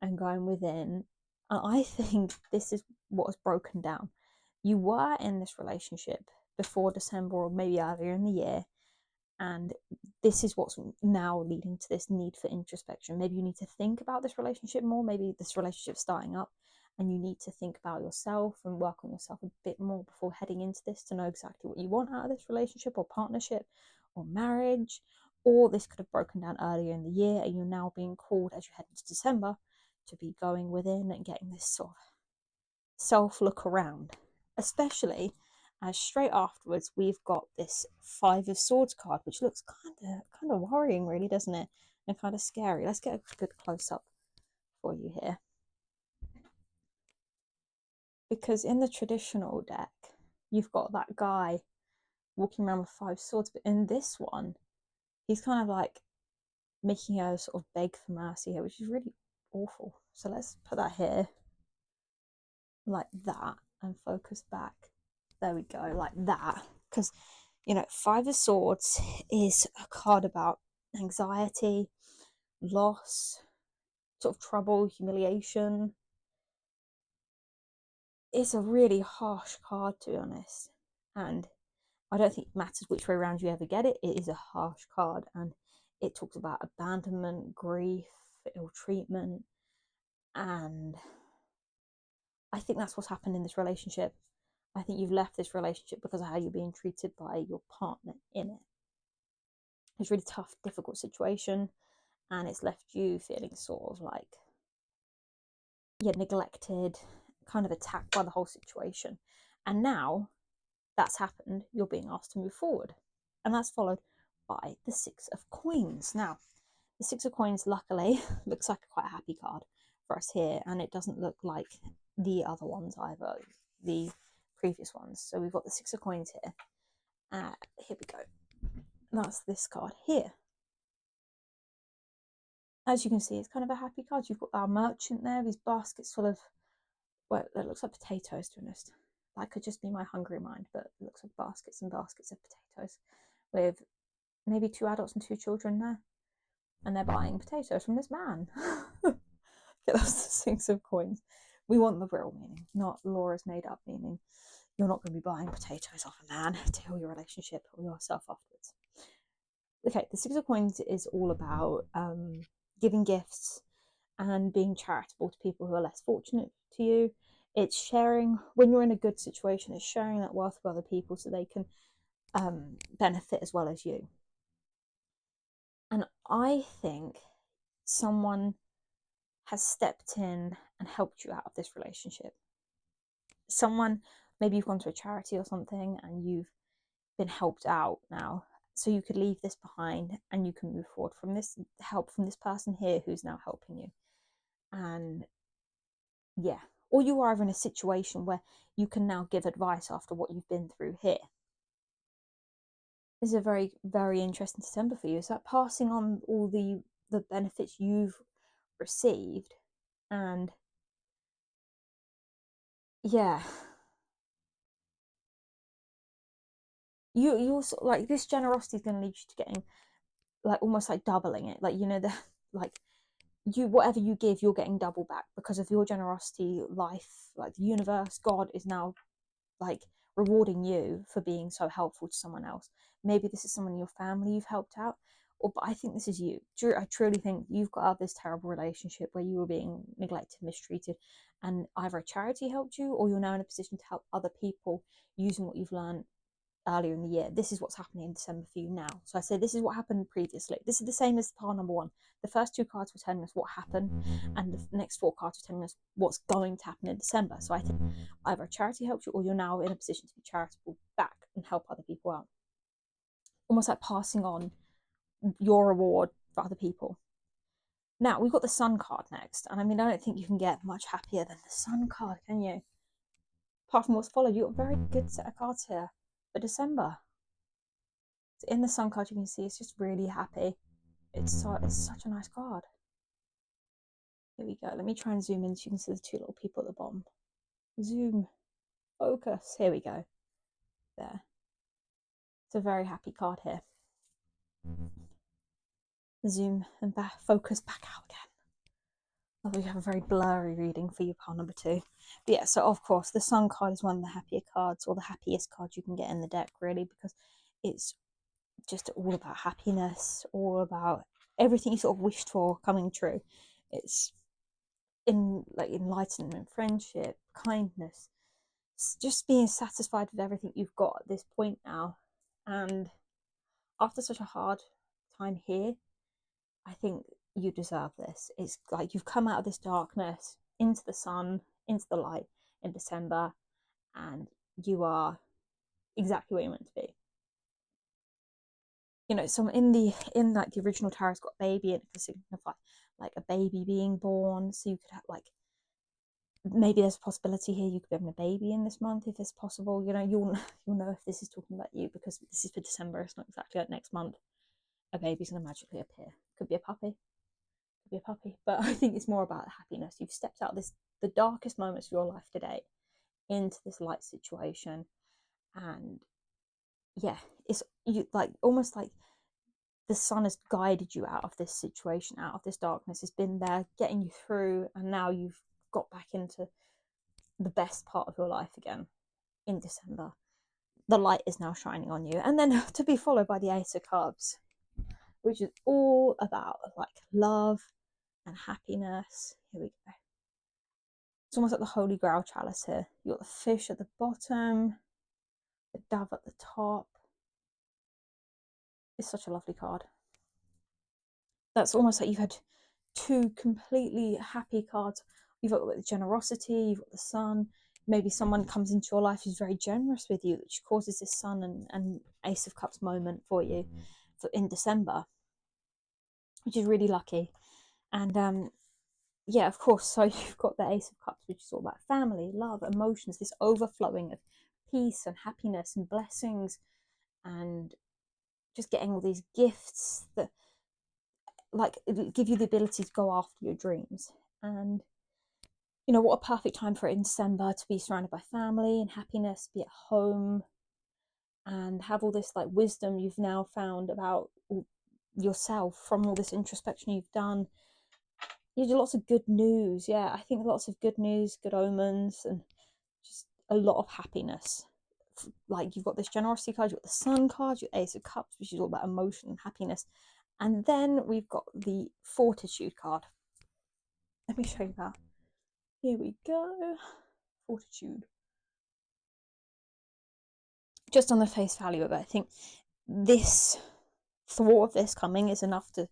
and going within. And I think this is what has broken down. You were in this relationship before December or maybe earlier in the year, and this is what's now leading to this need for introspection. Maybe you need to think about this relationship more. Maybe this relationship's starting up and you need to think about yourself and work on yourself a bit more before heading into this to know exactly what you want out of this relationship or partnership or marriage. Or this could have broken down earlier in the year and you're now being called as you head into December to be going within and getting this sort of self look around, especially as straight afterwards we've got this Five of Swords card, which looks kind of worrying, really, doesn't it? And kind of scary. Let's get a good close up for you here, because in the traditional deck you've got that guy walking around with Five Swords, but in this one he's kind of like making her sort of beg for mercy here, which is really awful. So let's put that here like that and focus back. There we go, like that. Because, you know, Five of Swords is a card about anxiety, loss, sort of trouble, humiliation. It's a really harsh card, to be honest. And I don't think it matters which way around you ever get it, it is a harsh card. And it talks about abandonment, grief, ill treatment. And I think that's what's happened in this relationship. I think you've left this relationship because of how you're being treated by your partner in it. It's a really tough, difficult situation, and it's left you feeling sort of like, yeah, neglected, kind of attacked by the whole situation. And now that's happened, you're being asked to move forward. And that's followed by the Six of Coins. Now, the Six of Coins, luckily, looks like quite a happy card for us here, and it doesn't look like the other ones either, the previous ones. So we've got the Six of Coins here. Here we go. That's this card here. As you can see, it's kind of a happy card. You've got our merchant there, these baskets full of, well, it looks like potatoes, to be honest. That could just be my hungry mind, but it looks like baskets and baskets of potatoes with maybe 2 adults and 2 children there. And they're buying potatoes from this man. Get those 6 of Coins. We want the real meaning, not Laura's made up meaning. You're not going to be buying potatoes off a man to heal your relationship or yourself afterwards. Okay, the 6 of Coins is all about giving gifts and being charitable to people who are less fortunate to you. It's sharing, when you're in a good situation, it's sharing that wealth with other people so they can benefit as well as you. And I think someone has stepped in and helped you out of this relationship. Someone, maybe you've gone to a charity or something and you've been helped out now, so you could leave this behind and you can move forward from this help from this person here who's now helping you. And yeah, or you are in a situation where you can now give advice after what you've been through here. This is a very, very interesting December for you. It's like passing on all the benefits you've received. And yeah, you're sort of like, this generosity is going to lead you to getting like almost like doubling it, like, you know, the like, you, whatever you give, you're getting double back because of your generosity. Life, like the universe, God is now like rewarding you for being so helpful to someone else. Maybe this is someone in your family you've helped out, or but I think this is you. I truly think you've got out of this terrible relationship where you were being neglected, mistreated, and either a charity helped you or you're now in a position to help other people using what you've learned earlier in the year. This is what's happening in December for you now. So I say this is what happened previously. This is the same as pile number 1. The first 2 cards were telling us what happened, and the next 4 cards were telling us what's going to happen in December. So I think either a charity helped you or you're now in a position to be charitable back and help other people out. Almost like passing on your reward for other people. Now we've got the Sun card next, and I mean, I don't think you can get much happier than the Sun card, can you? Apart from what's followed, you've got a very good set of cards here for December. So in the Sun card, you can see it's just really happy. It's such a nice card. Here we go. Let me try and zoom in so you can see the two little people at the bottom. Zoom, focus. Here we go. There. It's a very happy card here. Zoom and focus back out again. Although we have a very blurry reading for you, pile number 2. But yeah, so of course, the Sun card is one of the happier cards, or the happiest card you can get in the deck, really, because it's just all about happiness, all about everything you sort of wished for coming true. It's in like enlightenment, friendship, kindness, just being satisfied with everything you've got at this point now. And after such a hard time here, I think you deserve this. It's like you've come out of this darkness into the sun, into the light in December, and you are exactly where you're meant to be. You know, some in like the original tarot's got baby in it to signify like a baby being born. So you could have like, maybe there's a possibility here you could be having a baby in this month if it's possible. You know, you'll know if this is talking about you, because this is for December. It's not exactly like next month a baby's going to magically appear. Could be a puppy. Could be a puppy. But I think it's more about happiness. You've stepped out of the darkest moments of your life to date into this light situation. And yeah, it's you like almost like the sun has guided you out of this situation, out of this darkness. It's been there getting you through, and now you've got back into the best part of your life again in December. The light is now shining on you. And then to be followed by the Ace of Cups, which is all about like love and happiness. Here we go. It's almost like the Holy Grail chalice here. You've got the fish at the bottom, the dove at the top. It's such a lovely card. That's almost like you've had two completely happy cards. You've got the generosity, you've got the sun. Maybe someone comes into your life who's very generous with you, which causes this sun and Ace of Cups moment for you in December, which is really lucky. And yeah, of course, so you've got the Ace of Cups, which is all about family, love, emotions, this overflowing of peace and happiness and blessings, and just getting all these gifts that like give you the ability to go after your dreams. And you know, what a perfect time for it in December, to be surrounded by family and happiness, be at home and have all this like wisdom you've now found about yourself from all this introspection you've done. You do lots of good news. Yeah, I think lots of good news, good omens, and just a lot of happiness. Like you've got this generosity card, you've got the sun card, you've got Ace of Cups, which is all about emotion and happiness. And then we've got the Fortitude card. Let me show you that. Here we go. Fortitude. Just on the face value of it, I think this thought of this coming is enough to,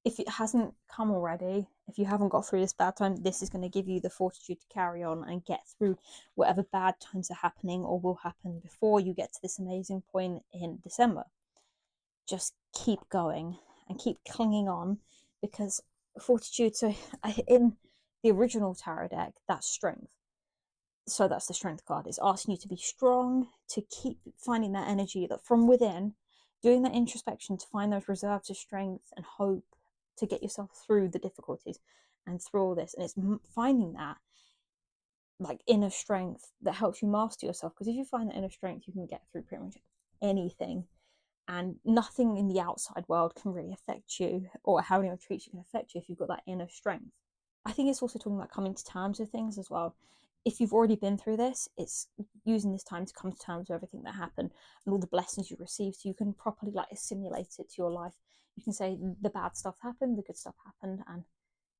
if it hasn't come already, if you haven't got through this bad time, this is going to give you the fortitude to carry on and get through whatever bad times are happening or will happen before you get to this amazing point in December. Just keep going and keep clinging on, because fortitude, so in the original tarot deck, that's strength. So that's the strength card. It's asking you to be strong, to keep finding that energy that from within, doing that introspection to find those reserves of strength and hope to get yourself through the difficulties and through all this. And it's finding that like inner strength that helps you master yourself, because if you find that inner strength, you can get through pretty much anything, and nothing in the outside world can really affect you, or how anyone treats you can affect you if you've got that inner strength. I think it's also talking about coming to terms with things as well. If you've already been through this, it's using this time to come to terms with everything that happened and all the blessings you received, so you can properly like assimilate it to your life. You can say the bad stuff happened, the good stuff happened, and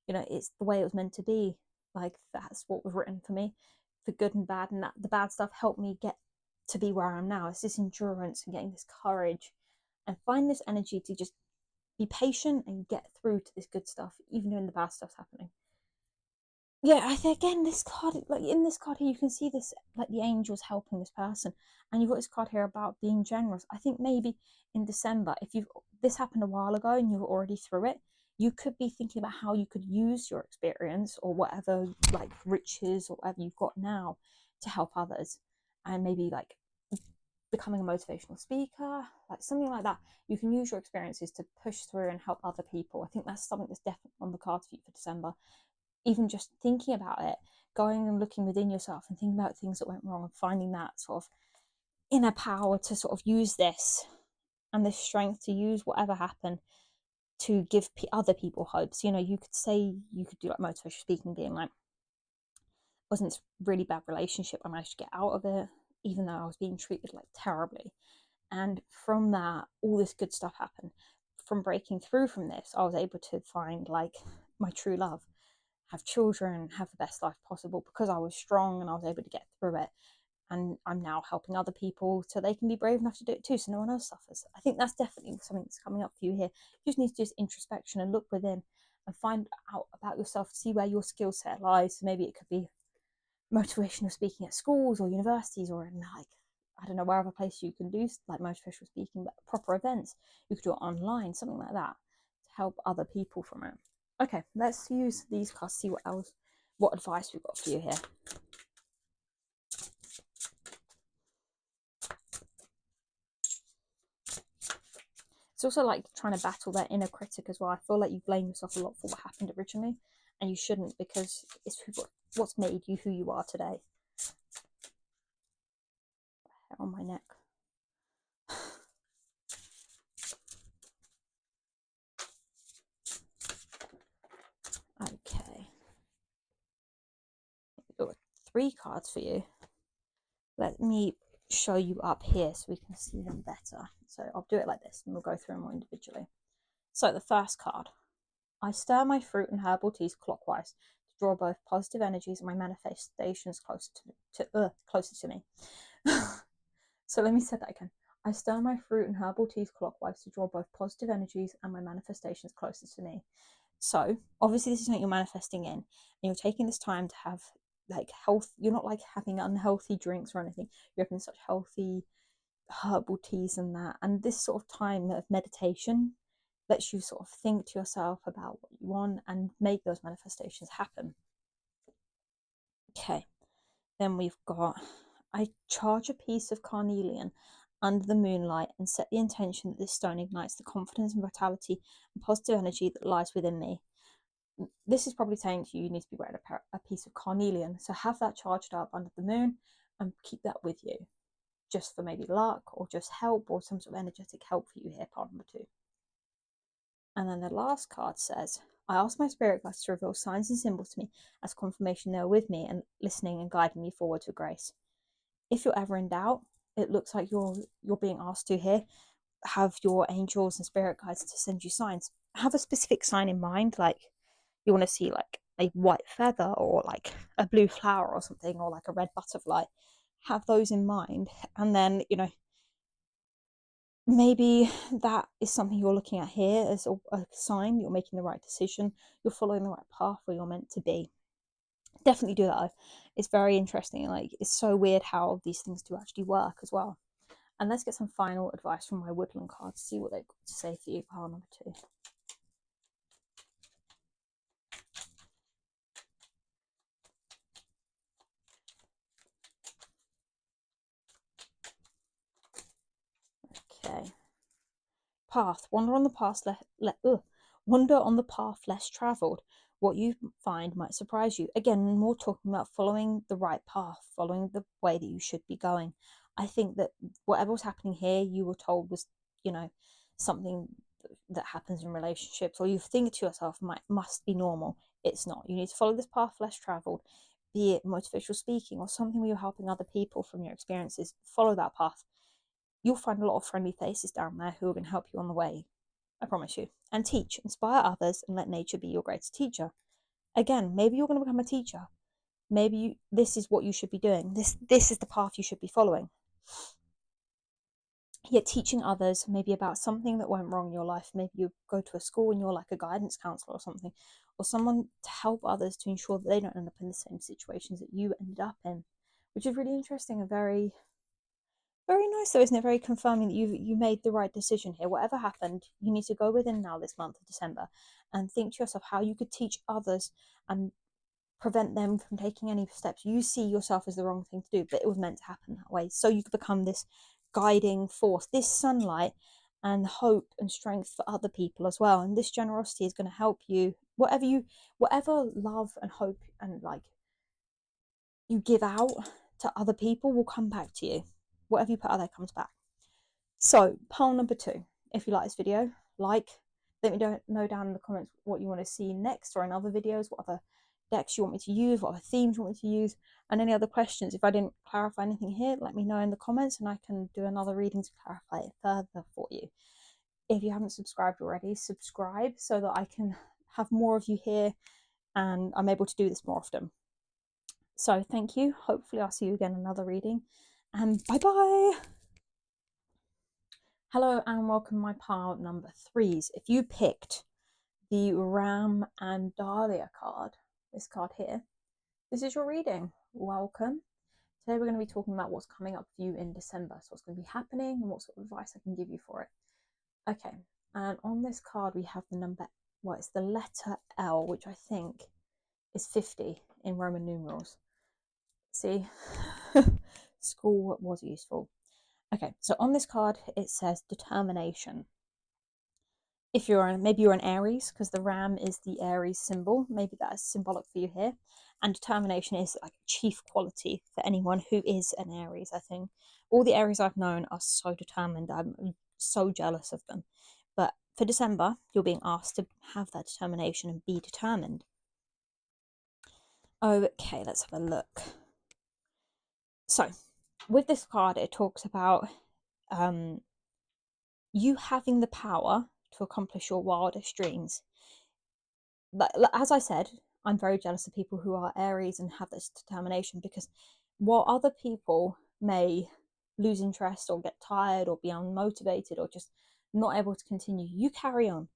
you know, it's the way it was meant to be. Like that's what was written for me, for good and bad, and that the bad stuff helped me get to be where I am now. It's this endurance and getting this courage and find this energy to just be patient and get through to this good stuff, even when the bad stuff's happening. Yeah, I think again, this card, like in this card here, you can see this, like the angels helping this person, and you've got this card here about being generous. I think maybe in December, if this happened a while ago and you were already through it, you could be thinking about how you could use your experience or whatever, like riches or whatever you've got now, to help others, and maybe like becoming a motivational speaker, like something like that. You can use your experiences to push through and help other people. I think that's something that's definitely on the cards for you for December. Even just thinking about it, going and looking within yourself and thinking about things that went wrong and finding that sort of inner power to sort of use this and this strength to use whatever happened to give other people hopes. You know, you could say, you could do like motivational speaking, being like, wasn't this really bad relationship, I managed to get out of it, even though I was being treated like terribly. And from that, all this good stuff happened. From breaking through from this, I was able to find like my true love, have children, have the best life possible because I was strong and I was able to get through it. And I'm now helping other people so they can be brave enough to do it too, so no one else suffers. I think that's definitely something that's coming up for you here. You just need to do introspection and look within and find out about yourself to see where your skill set lies. So maybe it could be motivational speaking at schools or universities, or in like, I don't know, wherever place you can do like motivational speaking, but proper events. You could do it online, something like that, to help other people from it. Okay, let's use these cards, see what advice we've got for you here. It's also like trying to battle that inner critic as well. I feel like you blame yourself a lot for what happened originally, and you shouldn't, because it's what's made you who you are today. Hair on my neck. Okay. We've got 3 cards for you. Let me show you up here so we can see them better. So I'll do it like this and we'll go through them more individually. So the first card, I stir my fruit and herbal teas clockwise to draw both positive energies and my manifestations closer to me. So let me say that again. I stir my fruit and herbal teas clockwise to draw both positive energies and my manifestations closer to me. So obviously this is something you're manifesting in, and you're taking this time to have like health. You're not like having unhealthy drinks or anything. You're having such healthy herbal teas and that. And this sort of time of meditation lets you sort of think to yourself about what you want and make those manifestations happen. Okay, then we've got, I charge a piece of carnelian under the moonlight and set the intention that this stone ignites the confidence and vitality and positive energy that lies within me. This is probably saying to you, you need to be wearing a piece of carnelian. So have that charged up under the moon and keep that with you, just for maybe luck or just help or some sort of energetic help for you here, part number 2. And then the last card says, I ask my spirit guides to reveal signs and symbols to me as confirmation they are with me and listening and guiding me forward with grace. If you're ever in doubt, it looks like you're being asked to here, have your angels and spirit guides to send you signs. Have a specific sign in mind, like you want to see like a white feather or like a blue flower or something, or like a red butterfly. Have those in mind, and then, you know, maybe that is something you're looking at here as a sign you're making the right decision, you're following the right path where you're meant to be. Definitely do that. It's very interesting. Like, it's so weird how these things do actually work as well. And let's get some final advice from my woodland cards, see what they've got to say for you, pile number 2. Okay. Path. Wander on the path less travelled. What you find might surprise you. Again, more talking about following the right path, following the way that you should be going. I think that whatever was happening here, you were told was, you know, something that happens in relationships, or you think to yourself must be normal. It's not. You need to follow this path less travelled, be it motivational speaking or something where you're helping other people from your experiences. Follow that path. You'll find a lot of friendly faces down there who are going to help you on the way, I promise you. And teach, inspire others, and let nature be your greatest teacher. Again, maybe you're going to become a teacher. Maybe this is what you should be doing. This is the path you should be following. Yet teaching others maybe about something that went wrong in your life. Maybe you go to a school and you're like a guidance counselor or something, or someone to help others to ensure that they don't end up in the same situations that you ended up in, which is really interesting and very, very nice, though, isn't it? Very confirming that you made the right decision here. Whatever happened, you need to go within now this month of December and think to yourself how you could teach others and prevent them from taking any steps you see yourself as the wrong thing to do, but it was meant to happen that way. So you could become this guiding force, this sunlight and hope and strength for other people as well. And this generosity is going to help you, whatever love and hope and like you give out to other people will come back to you. Whatever you put out there comes back. So pile number 2, if you like this video, let me know down in the comments what you want to see next, or in other videos, what other decks you want me to use, what other themes you want me to use, and any other questions. If I didn't clarify anything here, let me know in the comments and I can do another reading to clarify it further for you. If you haven't subscribed already, subscribe so that I can have more of you here and I'm able to do this more often. So thank you. Hopefully I'll see you again in another reading, and bye bye. Hello and welcome to my pile number 3s. If you picked the Ram and Dahlia card, this card here, this is your reading. Welcome. Today we're going to be talking about what's coming up for you in December, so what's going to be happening and what sort of advice I can give you for it. Okay, and on this card we have the number, well, it's the letter L, which I think is 50 in Roman numerals. See, school was useful. Okay, so on this card it says determination. If maybe you're an Aries, because the ram is the Aries symbol, maybe that is symbolic for you here. And determination is like a chief quality for anyone who is an Aries, I think. All the Aries I've known are so determined. I'm so jealous of them. But for December, you're being asked to have that determination and be determined. Okay, let's have a look. So, with this card, it talks about you having the power to accomplish your wildest dreams. As I said, I'm very jealous of people who are Aries and have this determination, because while other people may lose interest or get tired or be unmotivated or just not able to continue, you carry on.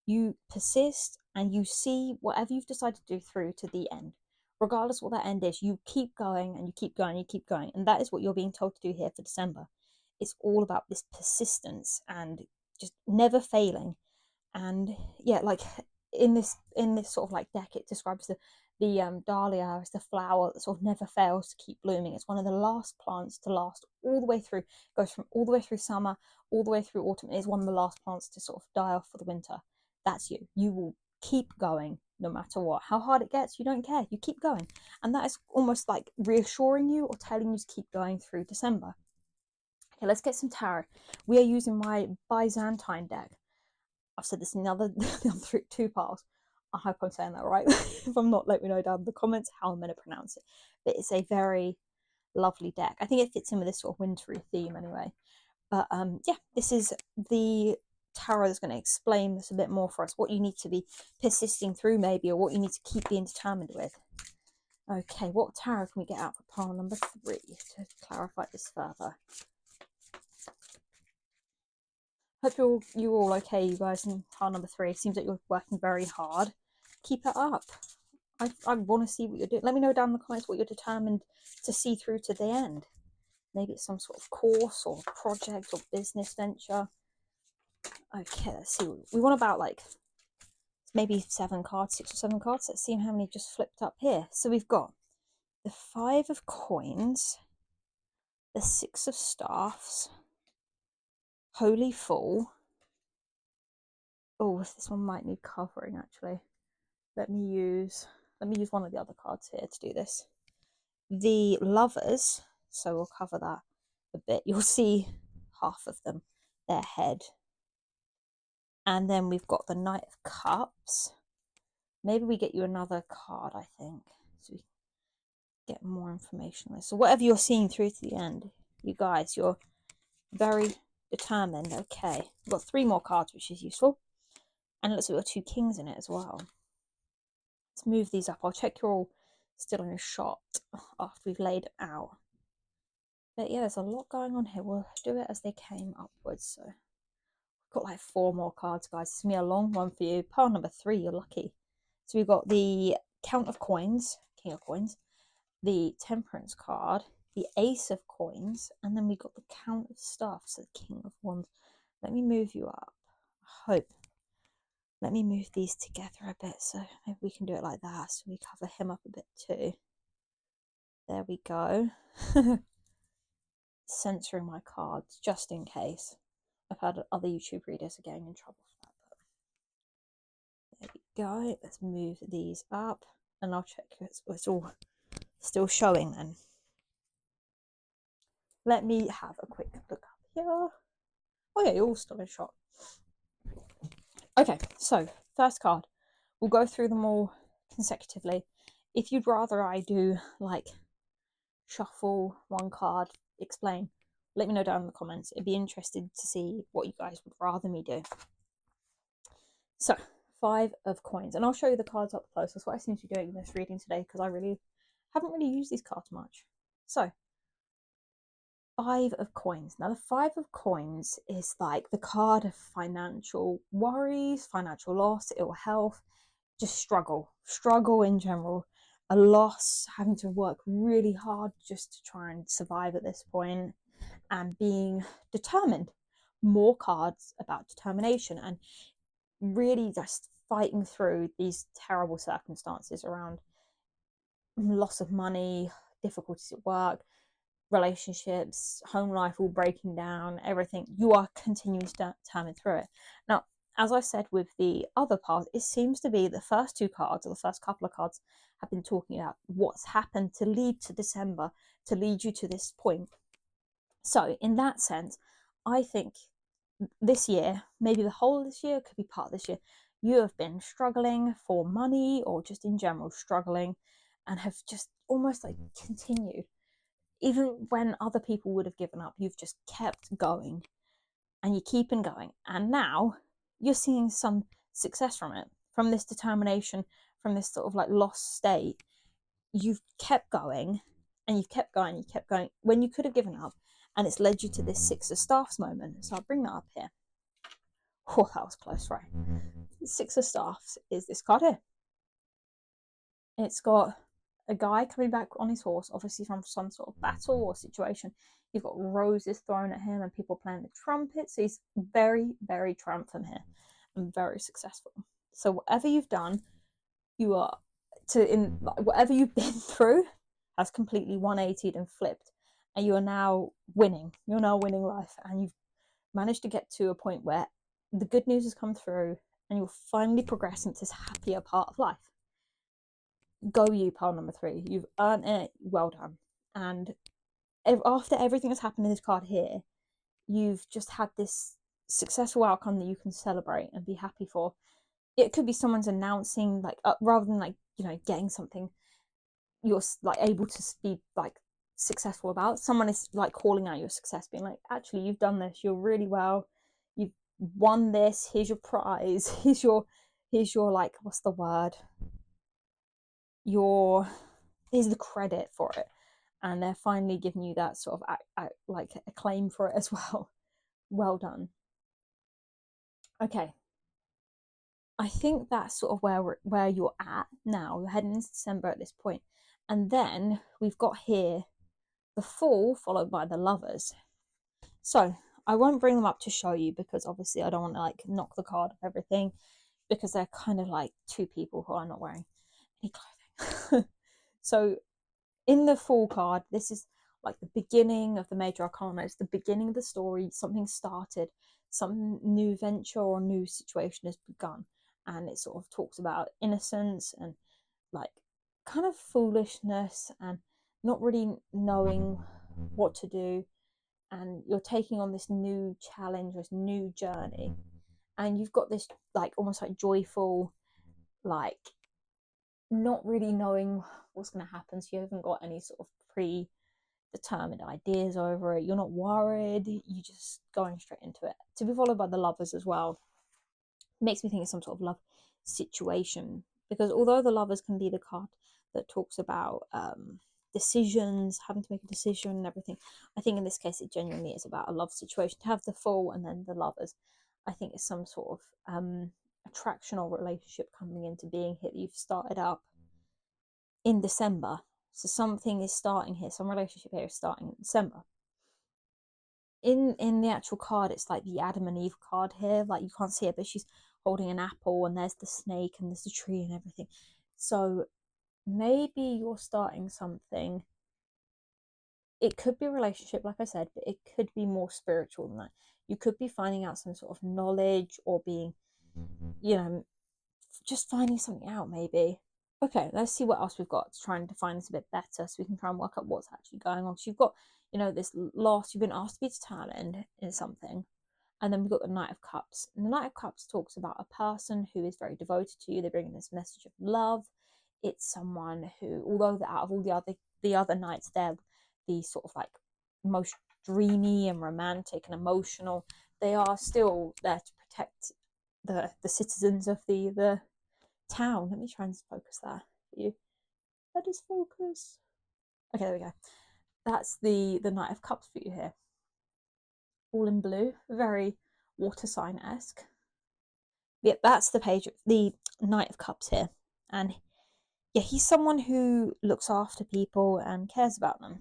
You persist and you see whatever you've decided to do through to the end. Regardless of what that end is, you keep going and you keep going and you keep going. And that is what you're being told to do here for December. It's all about this persistence and just never failing. And yeah, like in this sort of like deck, it describes the dahlia as the flower that sort of never fails to keep blooming. It's one of the last plants to last all the way through, goes from all the way through summer all the way through autumn, and is one of the last plants to sort of die off for the winter. That's you will keep going no matter what. How hard it gets, you don't care, you keep going. And that is almost like reassuring you or telling you to keep going through December. Okay, let's get some tarot. We are using my Byzantine deck. I've said this in the other 2 piles. I hope I'm saying that right. If I'm not, let me know down in the comments how I'm going to pronounce it. But it's a very lovely deck. I think it fits in with this sort of wintry theme anyway. But yeah, this is the tarot that's going to explain this a bit more for us. What you need to be persisting through maybe, or what you need to keep being determined with. Okay, what tarot can we get out for pile number 3 to clarify this further? Hope you're all okay, you guys, in pile number 3. It seems like you're working very hard. Keep it up. I want to see what you're doing. Let me know down in the comments what you're determined to see through to the end. Maybe it's some sort of course or project or business venture. Okay, let's see. We want about like maybe 7 cards, 6 or 7 cards. Let's see how many just flipped up here. So we've got the 5 of coins, the 6 of staffs, Holy Fool. Oh, this one might need covering actually. Let me use one of the other cards here to do this. The Lovers, so we'll cover that a bit. You'll see half of them, their head. And then we've got the Knight of Cups. Maybe we get you another card, I think, so we get more information on this. So whatever you're seeing through to the end, you guys, you're very determined. Okay, we've got 3 more cards, which is useful. And it looks like we've got 2 kings in it as well. Let's move these up. I'll check you're all still in a shot after we've laid it out. But yeah, there's a lot going on here. We'll do it as they came upwards. So we've got like 4 more cards, guys. It's going to be a long one for you. Pile number 3, you're lucky. So we've got the Count of Coins, King of Coins, the Temperance card, the Ace of Coins, and then we got the Count of Staffs, so the King of Wands. Let me move you up. I hope. Let me move these together a bit, so maybe we can do it like that, so we cover him up a bit too. There we go. censoring my cards just in case. I've had other YouTube readers are getting in trouble for that. But there we go. Let's move these up, and I'll check it's all still showing then. Let me have a quick look up here. Oh yeah, you're all still in shot. Okay, so first card. We'll go through them all consecutively. If you'd rather I do like shuffle one card, explain, let me know down in the comments. It'd be interested to see what you guys would rather me do. So, 5 of coins, and I'll show you the cards up close. That's what I seem to be doing in this reading today because I haven't really used these cards much. So, 5 of coins. Now, the 5 of coins is like the card of financial worries, financial loss, ill health, just struggle in general, a loss, having to work really hard just to try and survive at this point, and being determined. More cards about determination and really just fighting through these terrible circumstances around loss of money, difficulties at work, relationships, home life all breaking down, everything. You are continuing to determine through it. Now, as I said with the other part, it seems to be the first 2 cards, or the first couple of cards, have been talking about what's happened to lead to December, to lead you to this point. So in that sense, I think this year, maybe the whole of this year, could be part of this year, you have been struggling for money, or just in general struggling, and have just almost like continued. Even when other people would have given up, you've just kept going, and you keep on going. And now you're seeing some success from it, from this determination, from this sort of like lost state. You've kept going, and you've kept going, you kept going when you could have given up, and it's led you to this 6 of Staffs moment. So I'll bring that up here. Oh, that was close, right? The 6 of Staffs is this card here. It's got a guy coming back on his horse, obviously from some sort of battle or situation. You've got roses thrown at him and people playing the trumpet. So he's very, very triumphant here and very successful. So whatever you've done, you are whatever you've been through has completely 180'd and flipped, and you are now winning. You're now winning life, and you've managed to get to a point where the good news has come through, and you'll finally progress into this happier part of life. Go you, pile number 3. You've earned it. Well done. And after everything that's happened in this card here, you've just had this successful outcome that you can celebrate and be happy for. It could be someone's announcing, like, rather than like, you know, getting something you're like able to be like successful about. Someone is like calling out your success, being like, actually, you've done this. You're really well. You've won this. Here's your prize. Here's your like, what's the word? Here's the credit for it, and they're finally giving you that sort of like acclaim for it as well. Well done. Okay, I think that's sort of where you're at now. We're heading into December at this point, and then we've got here the Fool followed by the Lovers. So I won't bring them up to show you because obviously I don't want to like knock the card of everything, because they're kind of like 2 people who are not wearing any clothing. So in the Fool card, this is like the beginning of the major arcana. It's the beginning of the story. Something started, some new venture or new situation has begun, and it sort of talks about innocence and like kind of foolishness and not really knowing what to do, and you're taking on this new challenge, this new journey, and you've got this like almost like joyful, like not really knowing what's going to happen. So you haven't got any sort of predetermined ideas over it. You're not worried. You're just going straight into it. To be followed by the Lovers as well makes me think of some sort of love situation, because although the Lovers can be the card that talks about decisions, having to make a decision and everything, I think in this case it genuinely is about a love situation. To have the Fool and then the Lovers, I think it's some sort of attraction or relationship coming into being here that you've started up in December. So something is starting here, some relationship here is starting in December. In the actual card, it's like the Adam and Eve card here, like you can't see it, but she's holding an apple and there's the snake and there's the tree and everything. So maybe you're starting something it could be a relationship, like I said, but it could be more spiritual than that. You could be finding out some sort of knowledge or being, you know, just finding something out maybe. Okay, let's see what else we've got to try and define this a bit better so we can try and work out what's actually going on. So you've got, this loss, you've been asked to be determined in something. And then we've got the Knight of Cups. And the Knight of Cups talks about a person who is very devoted to you. They're bringing this message of love. It's someone who, although out of all the other knights, they're the sort of like most dreamy and romantic and emotional. They are still there to protect the citizens of the town. Let me try and focus there for you. Let us focus. Okay, there we go. That's the Knight of Cups for you here. All in blue, very water sign-esque. Yeah, that's the page, the Knight of Cups here. And yeah, he's someone who looks after people and cares about them,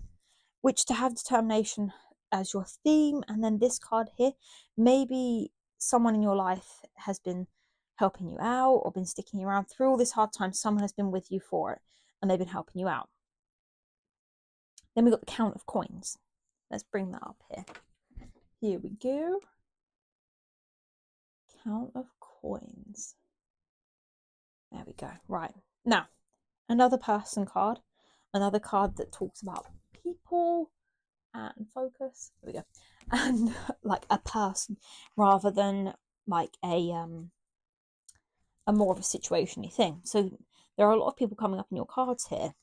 which to have determination as your theme. And then this card here, maybe someone in your life has been helping you out or been sticking around through all this hard time. Someone has been with you for it and they've been helping you out. Then we've got the Count of Coins. Let's bring that up here. Here we go. Count of Coins. There we go. Right. Now, another person card. Another card that talks about people and focus. There we go. And like a person rather than like a more of a situationy thing. So there are a lot of people coming up in your cards here,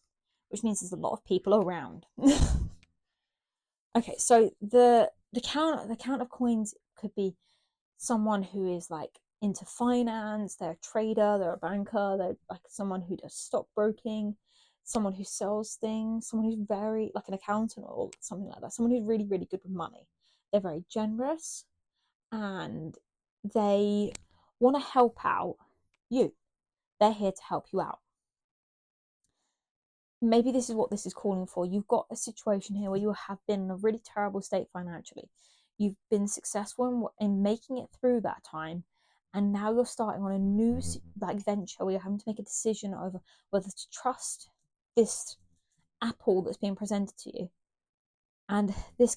which means there's a lot of people around. Okay, so the count of coins could be someone who is like into finance, they're a trader, they're a banker, they're like someone who does stockbroking, someone who sells things, someone who's very like an accountant or something like that, someone who's really, really good with money. They're very generous and they want to help out you. They're here to help you out. Maybe this is what this is calling for. You've got a situation here where you have been in a really terrible state financially. You've been successful in making it through that time, and now you're starting on a new like venture where you're having to make a decision over whether to trust this apple that's being presented to you. And this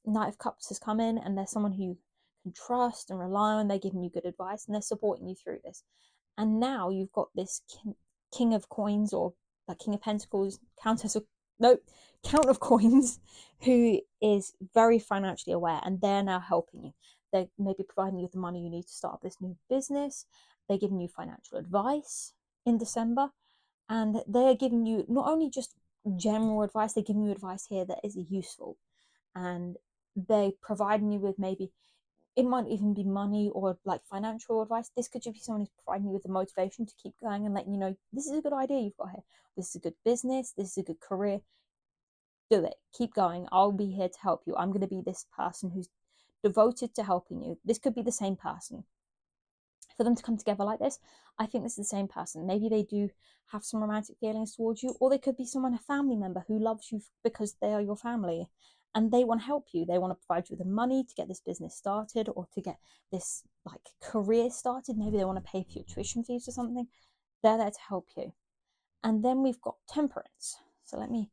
Knight of Cups has come in, and there's someone who you can trust and rely on. They're giving you good advice and they're supporting you through this. And now you've got this King of Coins, or like King of Pentacles, Count of Coins, who is very financially aware, and they're now helping you. They're maybe providing you with the money you need to start this new business. They're giving you financial advice in December, and they're giving you not only just general advice, they're giving you advice here that is useful, and they're providing you with maybe, it might even be money or like financial advice. This could just be someone who's providing you with the motivation to keep going and letting you know this is a good idea you've got here, this is a good business, this is a good career, do it, keep going, I'll be here to help you, I'm going to be this person who's devoted to helping you. This could be the same person. For them to come together like this, I think this is the same person. Maybe they do have some romantic feelings towards you, or they could be someone, a family member who loves you because they are your family and they want to help you. They want to provide you with the money to get this business started or to get this like career started. Maybe they want to pay for your tuition fees or something. They're there to help you. And then we've got Temperance. So let me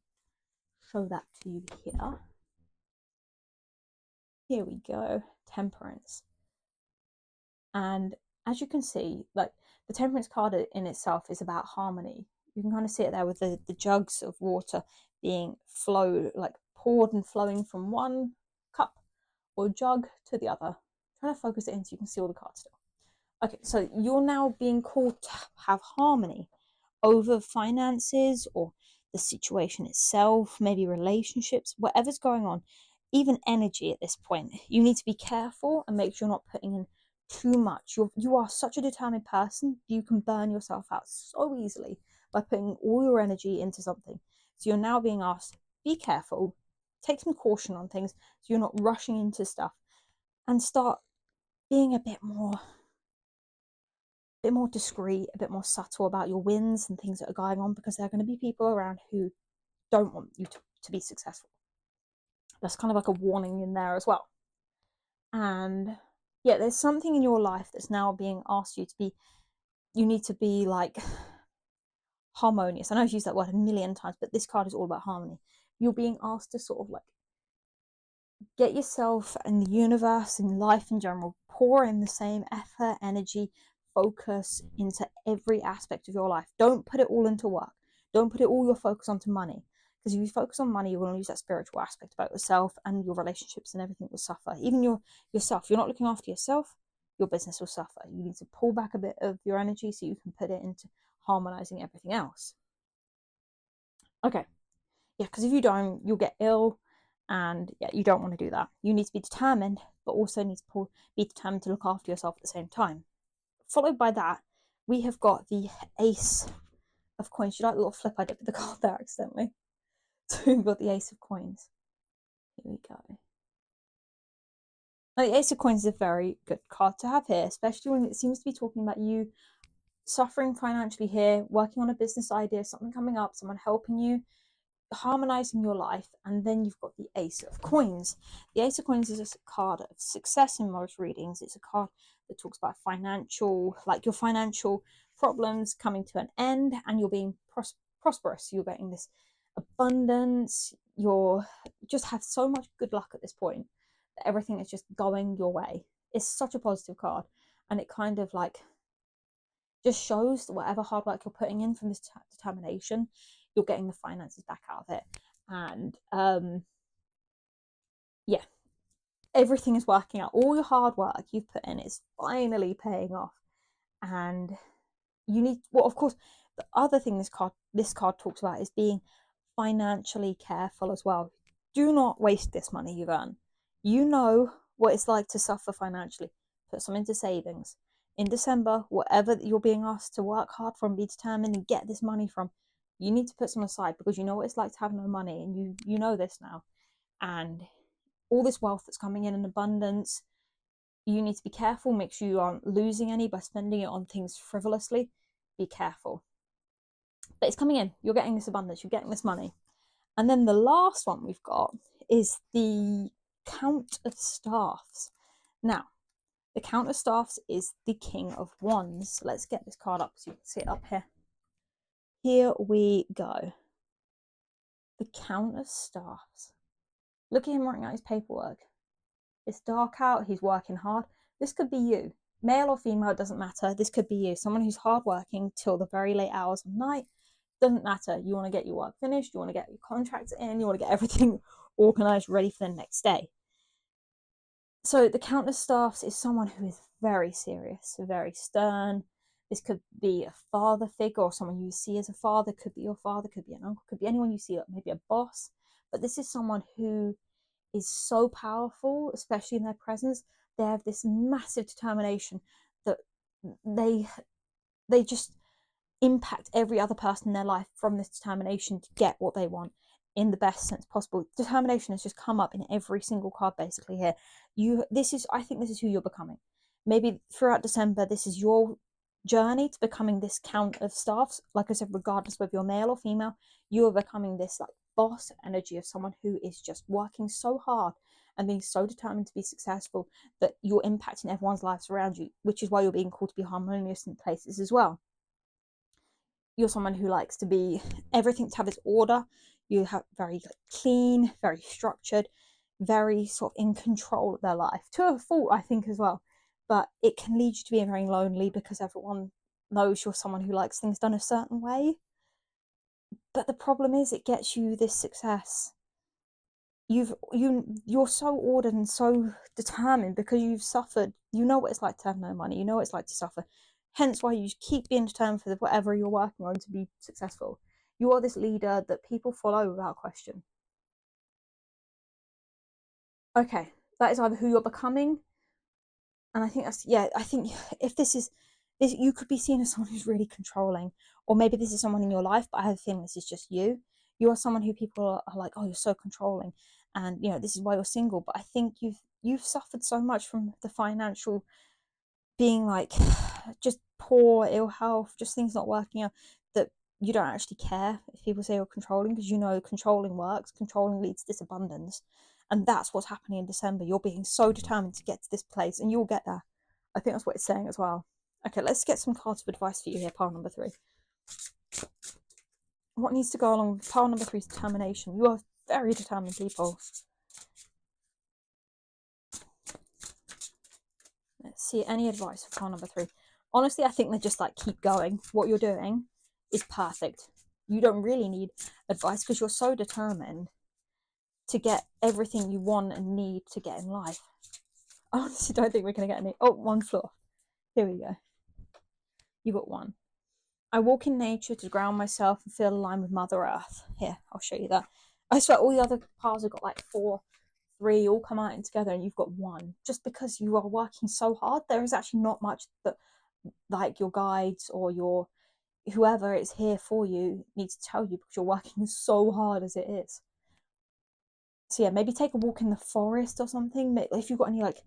show that to you here. Here we go, Temperance. And as you can see, like the Temperance card in itself is about harmony. You can kind of see it there with the jugs of water being like poured and flowing from one cup or jug to the other. I'm trying to focus it in so you can see all the cards still. Okay, so you're now being called to have harmony over finances or the situation itself, maybe relationships, whatever's going on, even energy at this point. You need to be careful and make sure you're not putting in too much. You are such a determined person, you can burn yourself out so easily by putting all your energy into something. So you're now being asked, be careful, take some caution on things so you're not rushing into stuff, and start being a bit more discreet, a bit more subtle about your wins and things that are going on, because there are going to be people around who don't want you to be successful. That's kind of like a warning in there as well. And yeah, there's something in your life that's now being asked you to be, you need to be like harmonious. I know I've used that word a million times, but this card is all about harmony. you're being asked to sort of like get yourself and the universe and life in general, pour in the same effort, energy, focus into every aspect of your life. Don't put it all into work. Don't put it all your focus onto money. Because if you focus on money, you're going to lose that spiritual aspect about yourself, and your relationships and everything will suffer. Even yourself. You're not looking after yourself, your business will suffer. You need to pull back a bit of your energy so you can put it into harmonizing everything else. Okay. Yeah, because if you don't, you'll get ill, and yeah, you don't want to do that. You need to be determined, but also need to be determined to look after yourself at the same time. Followed by that, we have got the Ace of Coins. You like the little flip I did with the card there accidentally? So we've got the Ace of Coins. Here we go. Now, the Ace of Coins is a very good card to have here, especially when it seems to be talking about you suffering financially here, working on a business idea, something coming up, someone helping you, harmonizing your life. And then you've got the Ace of Coins. The Ace of Coins is a card of success in most readings. It's a card that talks about financial, like your financial problems coming to an end, and you're being prosperous. You're getting this abundance. You're just have so much good luck at this point that everything is just going your way. It's such a positive card, and it kind of like just shows that whatever hard work you're putting in from this determination, you're getting the finances back out of it. And yeah, everything is working out. All your hard work you've put in is finally paying off. And you need, well, of course, the other thing this card talks about is being financially careful as well. Do not waste this money you've earned. You know what it's like to suffer financially. Put some into savings. In December, whatever you're being asked to work hard from, be determined and get this money from, you need to put some aside, because you know what it's like to have no money, and you know this now. And all this wealth that's coming in abundance, you need to be careful. Make sure you aren't losing any by spending it on things frivolously. Be careful. But it's coming in. You're getting this abundance. You're getting this money. And then the last one we've got is the Count of Staffs. Now, the Count of Staffs is the King of Wands. Let's get this card up so you can see it up here. Here we go. The Count of Staffs. Look at him writing out his paperwork. It's dark out. He's working hard. This could be you. Male or female, it doesn't matter. This could be you. Someone who's hardworking till the very late hours of night. Doesn't matter. You want to get your work finished. You want to get your contracts in. You want to get everything organized, ready for the next day. So the Count of Staffs is someone who is very serious, very stern. This could be a father figure or someone you see as a father. Could be your father, could be an uncle, could be anyone you see, like maybe a boss. But this is someone who is so powerful, especially in their presence. They have this massive determination that they just impact every other person in their life from this determination to get what they want in the best sense possible. Determination has just come up in every single card basically here. I think this is who you're becoming. Maybe throughout December, this is your journey to becoming this Count of Staffs. Like I said, regardless whether you're male or female, you are becoming this like boss energy of someone who is just working so hard and being so determined to be successful that you're impacting everyone's lives around you, which is why you're being called to be harmonious in places as well. You're someone who likes to be everything to have its order. You have very clean, very structured, very sort of in control of their life, to a fault, I think, as well. But it can lead you to being very lonely because everyone knows you're someone who likes things done a certain way. But the problem is, it gets you this success. You're so ordered and so determined because you've suffered. You know what it's like to have no money. You know what it's like to suffer. Hence why you keep being determined for whatever you're working on to be successful. You are this leader that people follow without question. Okay, that is either who you're becoming, and I think I think if this, you could be seen as someone who's really controlling, or maybe this is someone in your life, but I have a feeling this is just you. You are someone who people are like, oh, you're so controlling, and this is why you're single. But I think you've suffered so much from the financial being like just poor, ill health, just things not working out, that you don't actually care if people say you're controlling, because controlling works. Controlling leads to this abundance, and that's what's happening in December. You're being so determined to get to this place, and you'll get there. I think that's what it's saying as well. Okay, let's get some cards of advice for you here. Pile number 3. What needs to go along with pile number 3's determination? You are very determined people. Let's see, any advice for car number 3? Honestly, I think they just like keep going. What you're doing is perfect. You don't really need advice because you're so determined to get everything you want and need to get in life. I honestly don't think we're going to get any. Oh, one floor. Here we go. You got 1. I walk in nature to ground myself and feel aligned with Mother Earth. Here, I'll show you that. I swear all the other piles have got like 4, 3 all come out together, and you've got 1. Just because you are working so hard, there is actually not much that like your guides or your whoever is here for you needs to tell you, because you're working so hard as it is. So yeah, maybe take a walk in the forest or something. If you've got any like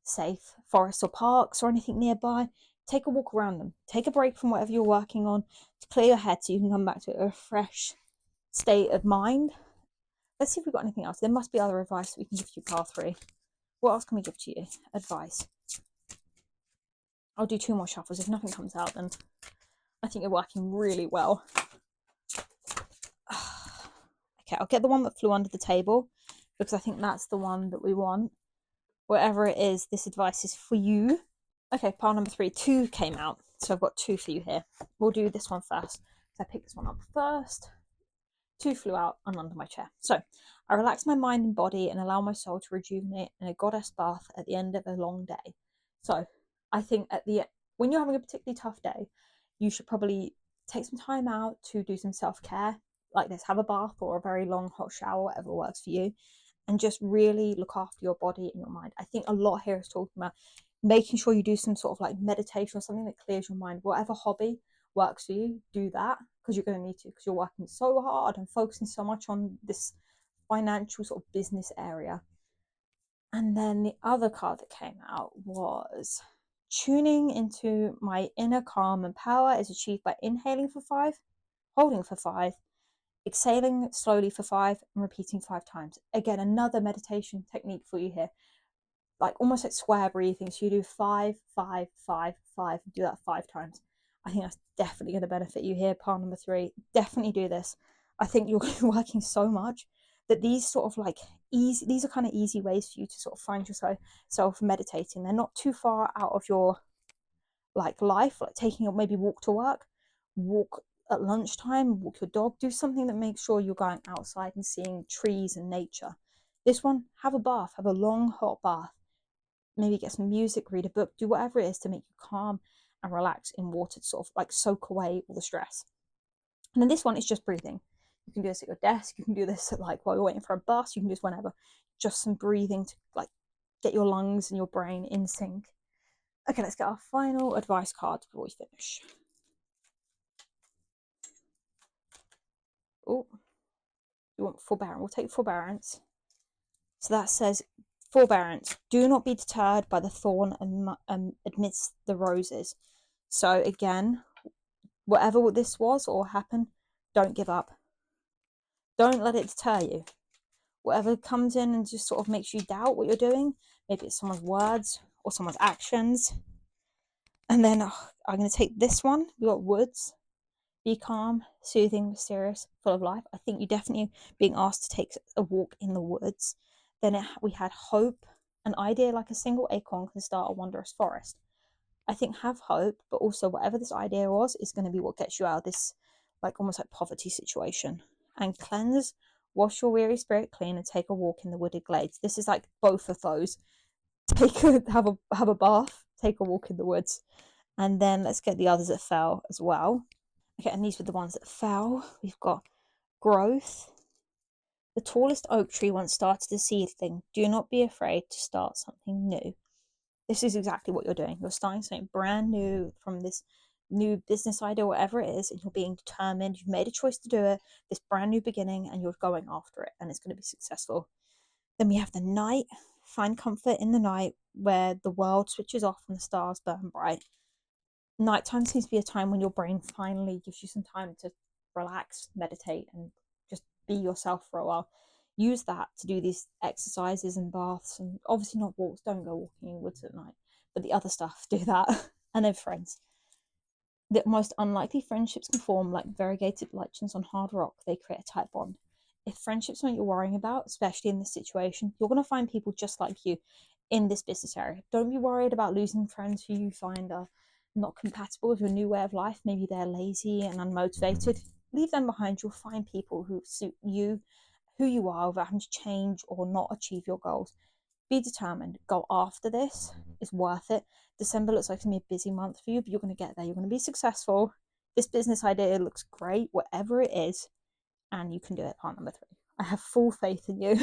safe forests or parks or anything nearby, take a walk around them. Take a break from whatever you're working on to clear your head so you can come back to a fresh state of mind. Let's see if we've got anything else. There must be other advice we can give you, car 3. What else can we give to you? Advice. I'll do 2 more shuffles. If nothing comes out, then I think you're working really well. Okay, I'll get the one that flew under the table because I think that's the one that we want. Whatever it is, this advice is for you. Okay, pile number 3, 2 came out. So I've got 2 for you here. We'll do this one first. So I picked this one up first. 2 flew out and under my chair. So I relax my mind and body and allow my soul to rejuvenate in a goddess bath at the end of a long day. So I think when you're having a particularly tough day, you should probably take some time out to do some self-care like this. Have a bath or a very long hot shower, whatever works for you, and just really look after your body and your mind. I think a lot here is talking about making sure you do some sort of like meditation or something that clears your mind. Whatever hobby works for you, do that, because you're going to need to, because you're working so hard and focusing so much on this financial sort of business area. And then the other card that came out was tuning into my inner calm and power is achieved by inhaling for 5, holding for 5, exhaling slowly for 5, and repeating 5 times. Again, another meditation technique for you here, like almost like square breathing. So you do 5, 5, 5, 5, and do that 5 times. I think that's definitely going to benefit you here. Part number 3, definitely do this. I think you're going to be working so much that these sort of like these are kind of easy ways for you to sort of find yourself meditating. They're not too far out of your like life, like taking a maybe walk to work, walk at lunchtime, walk your dog, do something that makes sure you're going outside and seeing trees and nature. This one, have a bath, have a long hot bath, maybe get some music, read a book, do whatever it is to make you calm and relax in water to sort of like soak away all the stress. And then this one is just breathing. You can do this at your desk, you can do this at like while you're waiting for a bus, you can do this whenever. Just some breathing to like get your lungs and your brain in sync. Okay, let's get our final advice card before we finish. Oh, you want forbearance? We'll take forbearance. So that says, forbearance. Do not be deterred by the thorn amidst the roses. So again, whatever this was or happened, don't give up. Don't let it deter you. Whatever comes in and just sort of makes you doubt what you're doing, maybe it's someone's words or someone's actions. And then I'm going to take this one. We got woods. Be calm, soothing, mysterious, full of life. I think you definitely being asked to take a walk in the woods. Then we had hope, an idea like a single acorn can start a wondrous forest. I think have hope, but also whatever this idea was is going to be what gets you out of this like almost like poverty situation. And cleanse, wash your weary spirit clean, and take a walk in the wooded glades. This is like both of those. Have a bath, take a walk in the woods. And then let's get the others that fell as well. Okay, and these were the ones that fell. We've got growth. The tallest oak tree once started a seedling. Do not be afraid to start something new. This is exactly what you're doing. You're starting something brand new from this new business idea, whatever it is, and you're being determined. You've made a choice to do it, this brand new beginning, and you're going after it, and it's going to be successful. Then we have the night. Find comfort in the night where the world switches off and the stars burn bright. Nighttime seems to be a time when your brain finally gives you some time to relax, meditate, and just be yourself for a while. Use that to do these exercises and baths, and obviously not walks. Don't go walking in the woods at night, but the other stuff, do that. And then friends. The most unlikely friendships can form like variegated lichens on hard rock. They create a tight bond. if friendship's something you're worrying about, especially in this situation, you're going to find people just like you in this business area. Don't be worried about losing friends who you find are not compatible with your new way of life. Maybe they're lazy and unmotivated. Leave them behind. You'll find people who suit you, who you are, without having to change or not achieve your goals. Be determined. Go after this. It's worth it. December looks like it's going to be a busy month for you, but you're going to get there. You're going to be successful. This business idea looks great, whatever it is, and you can do it. Part number 3. I have full faith in you.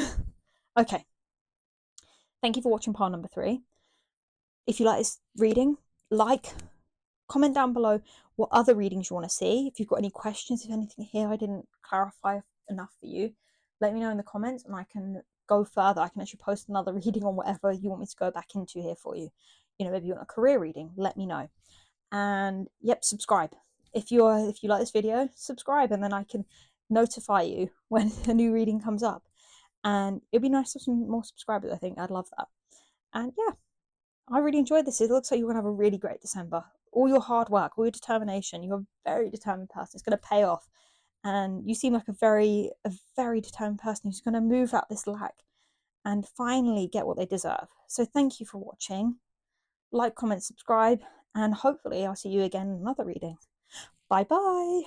Okay. Thank you for watching part number 3. If you like this reading, comment down below what other readings you want to see. If you've got any questions, if anything here I didn't clarify enough for you, let me know in the comments and I can go further. I can actually post another reading on whatever you want me to go back into here for you. Maybe you want a career reading, let me know. And yep, subscribe. If you like this video, subscribe, and then I can notify you when a new reading comes up. And it'd be nice to have some more subscribers. I think I'd love that. And yeah, I really enjoyed this. It looks like you're gonna have a really great December. All your hard work, all your determination, you're a very determined person. It's gonna pay off. And you seem like a very determined person who's gonna move out this lack and finally get what they deserve. So thank you for watching. Like, comment, subscribe, and hopefully I'll see you again in another reading. Bye bye.